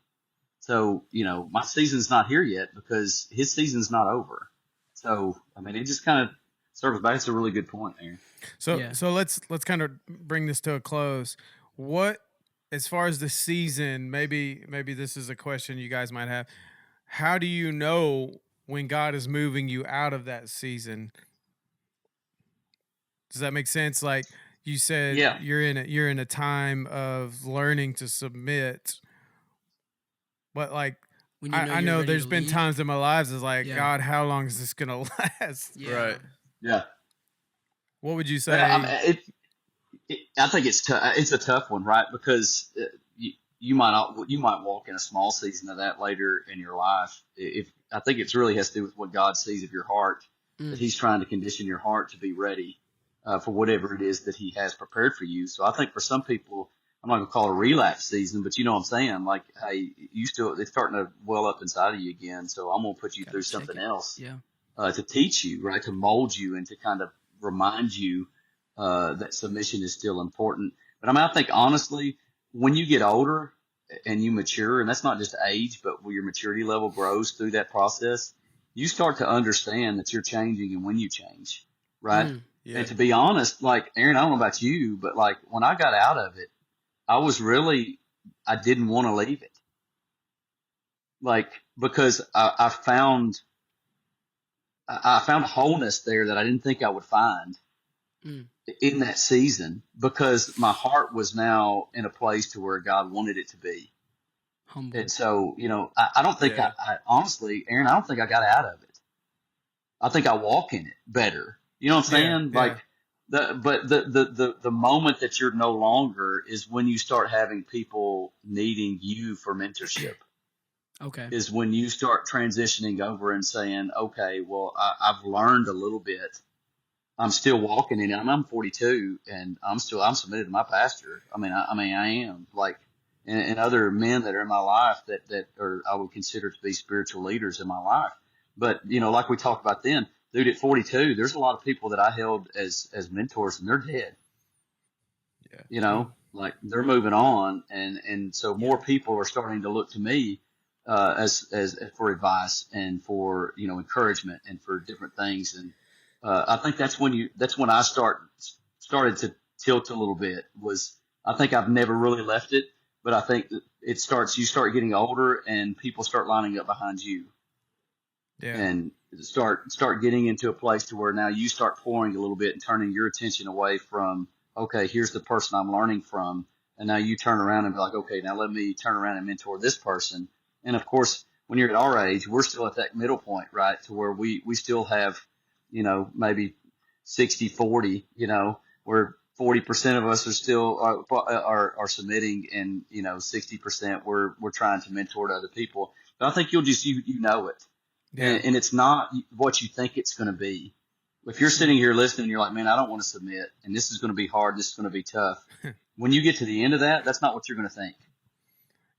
So, you know, my season's not here yet because his season's not over. So, I mean, it just kind of circles back. That's a really good point, Aaron. So Yeah. so let's kind of bring this to a close. What, as far as the season, maybe this is a question you guys might have. How do you know when God is moving you out of that season? Does that make sense? Like you said, Yeah. you're in a time of learning to submit. But like When you know I you're know ready there's to been lead. times in my lives it's like, Yeah. God, how long is this gonna last? Yeah. Right. Yeah. What would you But, I, say? mean, I think it's a tough one, right? Because you might not, you might walk in a small season of that later in your life. If I think it's really has to do with what God sees of your heart, that He's trying to condition your heart to be ready for whatever it is that He has prepared for you. So I think for some people, I'm not gonna call it a relapse season, but you know what I'm saying? Like, hey, it's starting to well up inside of you again. So I'm gonna put you Gotta through check something it. else Yeah. to teach you, right? To mold you and to kind of remind you that submission is still important. But I mean, I think honestly, when you get older and you mature, and that's not just age, but where your maturity level grows through that process, you start to understand that you're changing and when you change, right? Yeah. And to be honest, like Aaron, I don't know about you, but like when I got out of it, I didn't want to leave it. Like, because I found wholeness there that I didn't think I would find Mm. in that season because my heart was now in a place to where God wanted it to be. Humble. And so, you know, I don't think Yeah. I honestly, Aaron, I don't think I got out of it. I think I walk in it better. You know what I'm Yeah, saying? yeah. Like the moment that you're no longer is when you start having people needing you for mentorship. Okay. Is when you start transitioning over and saying, okay, well, I've learned a little bit. I'm still walking in it. I'm 42 and I'm submitted to my pastor. I am like, and other men that are in my life that are, I would consider to be spiritual leaders in my life. But, you know, like we talked about then, dude, at 42, there's a lot of people that I held as mentors and they're dead, Yeah. you know, like they're moving on. And so more people are starting to look to me, as for advice and for, you know, encouragement and for different things. And, I think that's when I started to tilt a little bit. I think I've never really left it, but I think that you start getting older and people start lining up behind you Yeah. and start getting into a place to where now you start pouring a little bit and turning your attention away from, okay, here's the person I'm learning from. And now you turn around and be like, okay, now let me turn around and mentor this person. And of course, when you're at our age, we're still at that middle point, right? To where we still have, you know, maybe 60-40, you know, where 40% of us are still are submitting and, you know, 60% we're trying to mentor to other people. But I think you know it. Yeah. And it's not what you think it's going to be. If you're sitting here listening, you're like, man, I don't want to submit and this is going to be hard. This is going to be tough. When you get to the end of that, that's not what you're going to think.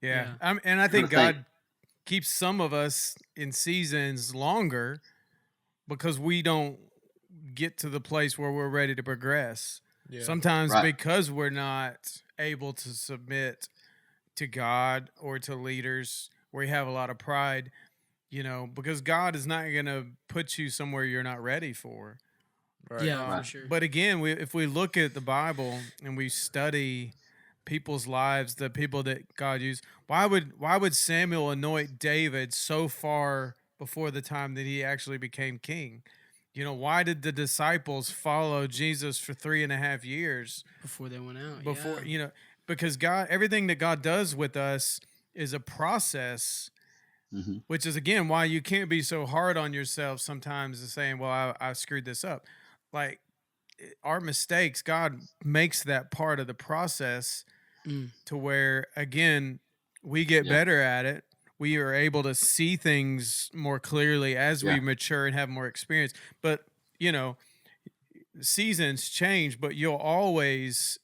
Yeah. Yeah. And I You're going think to think, God keeps some of us in seasons longer because we don't get to the place where we're ready to progress. Yeah. Sometimes right, because we're not able to submit to God or to leaders, we have a lot of pride, you know, because God is not going to put you somewhere you're not ready for. Right. Yeah, right, for sure. But again, if we look at the Bible and we study people's lives, the people that God used, why would Samuel anoint David so far before the time that he actually became king? You know, why did the disciples follow Jesus for 3.5 years Before they went out. before, Yeah. you know, because God, everything that God does with us is a process, hmm which is again why you can't be so hard on yourself sometimes and saying, well, I screwed this up. Like, our mistakes, God makes that part of the process Mm. to where, again, we get Yeah. better at it. We are able to see things more clearly as Yeah. we mature and have more experience. But, you know, seasons change, but you'll always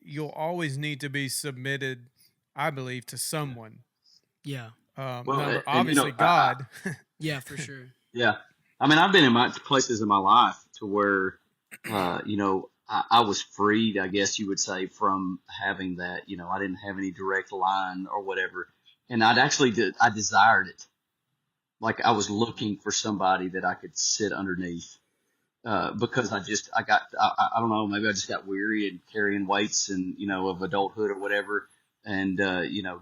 need to be submitted, I believe, to someone. Yeah. Well, Number and obviously God. Yeah, for sure. yeah, I mean, I've been in my places in my life to where, I was freed, I guess you would say, from having that. I didn't have any direct line or whatever, and I desired it. Like I was looking for somebody that I could sit underneath, because I don't know, maybe I just got weary and carrying weights and, of adulthood or whatever. And,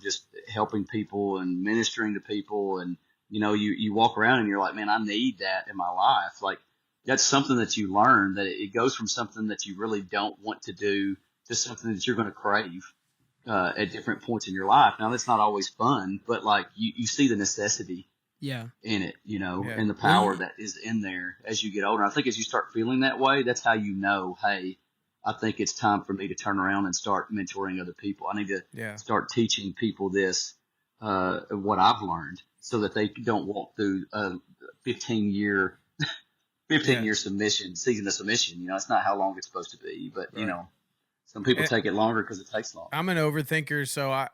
just helping people and ministering to people. And, you walk around and you're like, man, I need that in my life. Like that's something that you learn, that it goes from something that you really don't want to do to something that you're going to crave, at different points in your life. Now that's not always fun, but like you see the necessity Yeah. in it, Yeah. and the power that is in there as you get older. I think as you start feeling that way, that's how you know, hey, I think it's time for me to turn around and start mentoring other people. I need to Yeah. start teaching people this, what I've learned, so that they don't walk through a 15 year, 15 Yeah. year season of submission. It's not how long it's supposed to be, but Right. some people And take it longer because it takes longer. I'm an overthinker, so I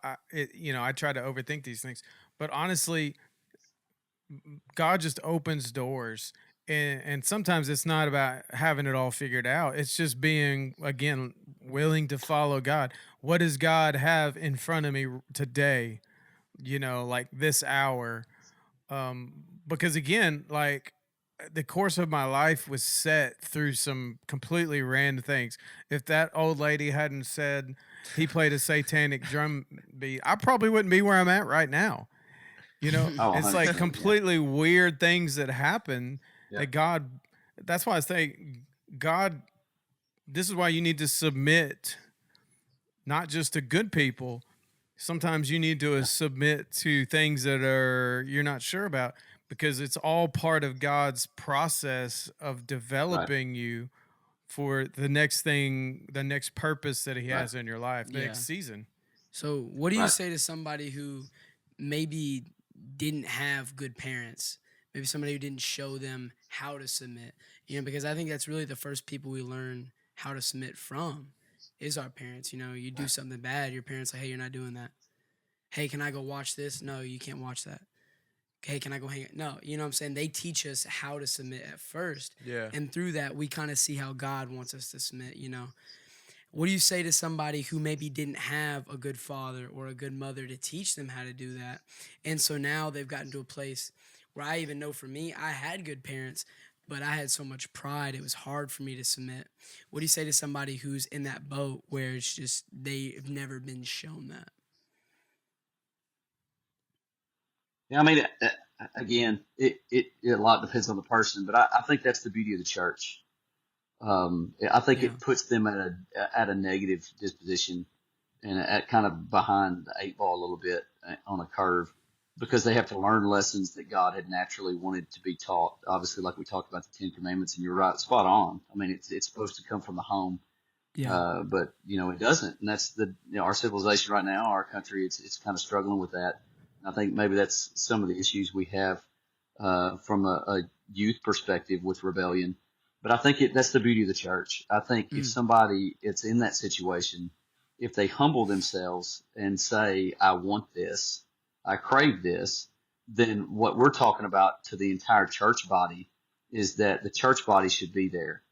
try to overthink these things. But honestly, God just opens doors. And sometimes it's not about having it all figured out. It's just being, again, willing to follow God. What does God have in front of me today? Like this hour. Because again, like the course of my life was set through some completely random things. If that old lady hadn't said he played a satanic drum beat, I probably wouldn't be where I'm at right now. Oh, It's like 100%. Yeah. completely weird things that happen Yeah. that God, that's why I say, God, this is why you need to submit not just to good people. Sometimes you need to Yeah. submit to things that you're not sure about, because it's all part of God's process of Right. developing you for the next thing, the next purpose that He Right. has in your life, the Yeah. next season. So, what do you Right. say to somebody who maybe didn't have good parents? Maybe somebody who didn't show them how to submit. Because I think that's really the first people we learn how to submit from is our parents. You do Right. something bad, your parents like, hey, you're not doing that. Hey, can I go watch this? No, you can't watch that. Hey, can I go hang out? No, you know what I'm saying? They teach us how to submit at first. Yeah. And through that, we kind of see how God wants us to submit. What do you say to somebody who maybe didn't have a good father or a good mother to teach them how to do that? And so now they've gotten to a place where I even know for me, I had good parents, but I had so much pride, it was hard for me to submit. What do you say to somebody who's in that boat where it's just they've never been shown that? Yeah, I mean, again, it a lot depends on the person, but I think that's the beauty of the church. I think Yeah. it puts them at a negative disposition and at kind of behind the eight ball a little bit, on a curve, because they have to learn lessons that God had naturally wanted to be taught. Obviously, like we talked about the Ten Commandments, and you're right, spot on. I mean, it's supposed to come from the home, Yeah. but it doesn't, and that's our civilization right now, our country. It's kind of struggling with that. I think maybe that's some of the issues we have, from a youth perspective with rebellion. But I think that's the beauty of the church. I think if Mm. somebody is in that situation, if they humble themselves and say, I want this, I crave this, then what we're talking about to the entire church body is that the church body should be there.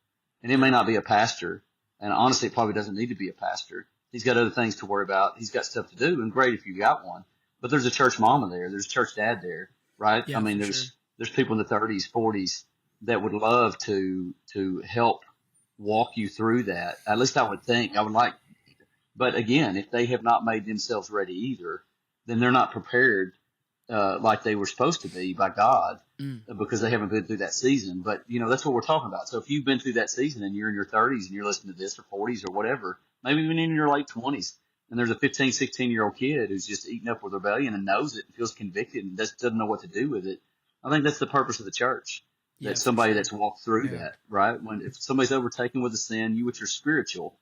And it may not be a pastor. And honestly, it probably doesn't need to be a pastor. He's got other things to worry about. He's got stuff to do, and great if you got one. But there's a church mama there. There's a church dad there, right? I Yeah, mean, for sure. there's people in the 30s, 40s that would love to help walk you through that. At least I would think. I would like. But again, if they have not made themselves ready either, then they're not prepared, like they were supposed to be by God, Mm. because they haven't been through that season. But that's what we're talking about. So if you've been through that season and you're in your 30s and you're listening to this, or 40s or whatever, maybe even in your late 20s, and there's a 15, 16-year-old kid who's just eating up with rebellion and knows it and feels convicted and just doesn't know what to do with it, I think that's the purpose of the church. Yeah, for somebody sure. that's walked through Yeah. that, right? When if somebody's overtaken with a sin, you which are spiritual,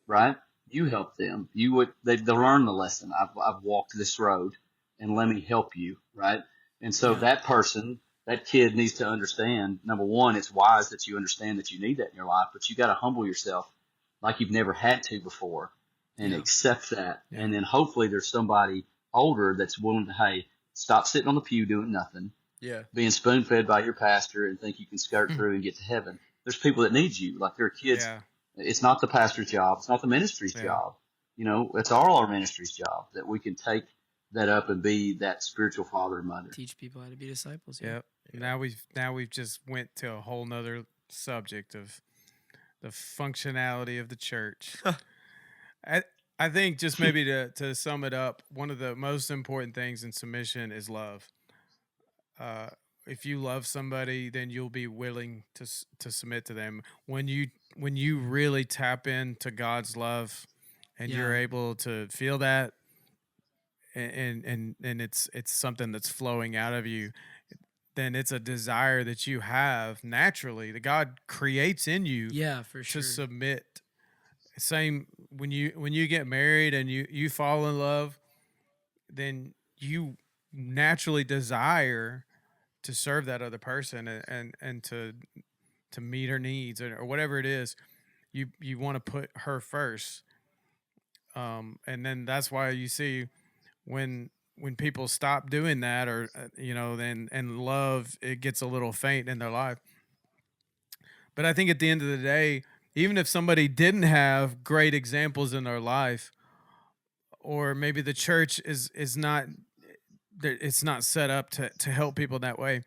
right? You help them. They'll learn the lesson. I've walked this road, and let me help you, right? And so Yeah. that kid needs to understand. Number one, it's wise that you understand that you need that in your life, but you got to humble yourself like you've never had to before, and Yeah. accept that. Yeah. And then hopefully there's somebody older that's willing to, hey, stop sitting on the pew doing nothing, Yeah. being spoon fed by your pastor, and think you can skirt through and get to heaven. There's people that need you. Like there are kids. Yeah. It's not the pastor's job. It's not the ministry's Yeah. job. It's all our ministry's job that we can take that up and be that spiritual father and mother. Teach people how to be disciples. Yeah. Yep. Now we've just went to a whole nother subject of the functionality of the church. I think just maybe to sum it up, one of the most important things in submission is love. If you love somebody, then you'll be willing to submit to them. When you really tap into God's love, and you're Yeah. able to feel that, and it's something that's flowing out of you, then it's a desire that you have naturally that God creates in you Yeah, for to sure. submit. Same when you get married and you fall in love, then you naturally desire to serve that other person and to meet her needs or whatever it is. You want to put her first, and then that's why you see when people stop doing that, or then and love, it gets a little faint in their life. But I think at the end of the day, even if somebody didn't have great examples in their life, or maybe the church is not, it's not set up to help people that way,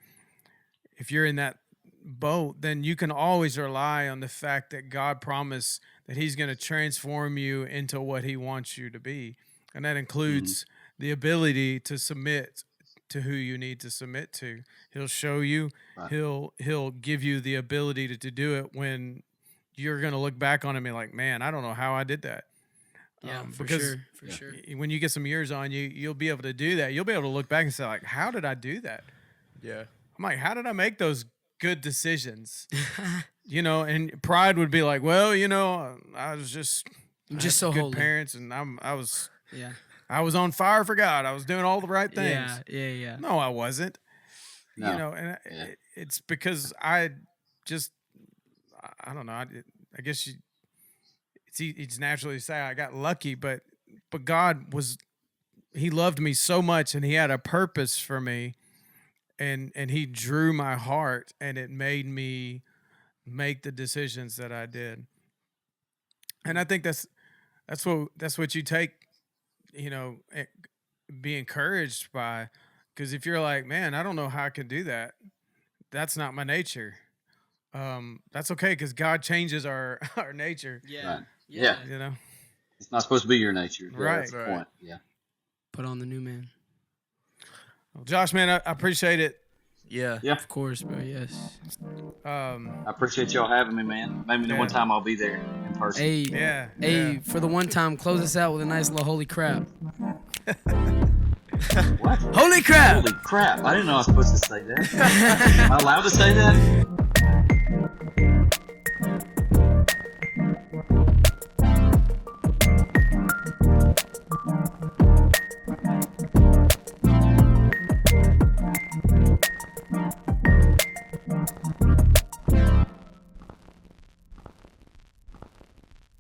if you're in that boat, then you can always rely on the fact that God promised that he's going to transform you into what he wants you to be. And that includes the ability to submit to who you need to submit to. He'll show you, Right. he'll give you the ability to do it when you're going to look back on it and be like, man, I don't know how I did that. Yeah, for because sure. For sure. when you get some years on you, you'll be able to do that. You'll be able to look back and say, like, how did I do that? Yeah. I'm like, how did I make those good decisions? And pride would be like, well, I was just I'm I just had so good holy. parents, and I was Yeah. on fire for God. I was doing all the right things. Yeah. No, I wasn't. No. And Yeah. it's because I don't know. I guess it's naturally to say I got lucky, but God he loved me so much, and he had a purpose for me, and he drew my heart, and it made me make the decisions that I did. And I think that's what you take, be encouraged by, because if you're like, man, I don't know how I can do that, that's not my nature. That's okay, because God changes our nature. Yeah. Right. Yeah. It's not supposed to be your nature. Yeah, Right. That's the Right. point. Yeah. Put on the new man. Well, Josh, man, I appreciate it. Yeah. Yeah. Of course, bro. Yes. I appreciate y'all having me, man. Maybe the one time I'll be there in person. Hey. Yeah. Hey, for the one time, close us out with a nice little holy crap. What? Holy crap! Holy crap. I didn't know I was supposed to say that. Am I allowed to say that?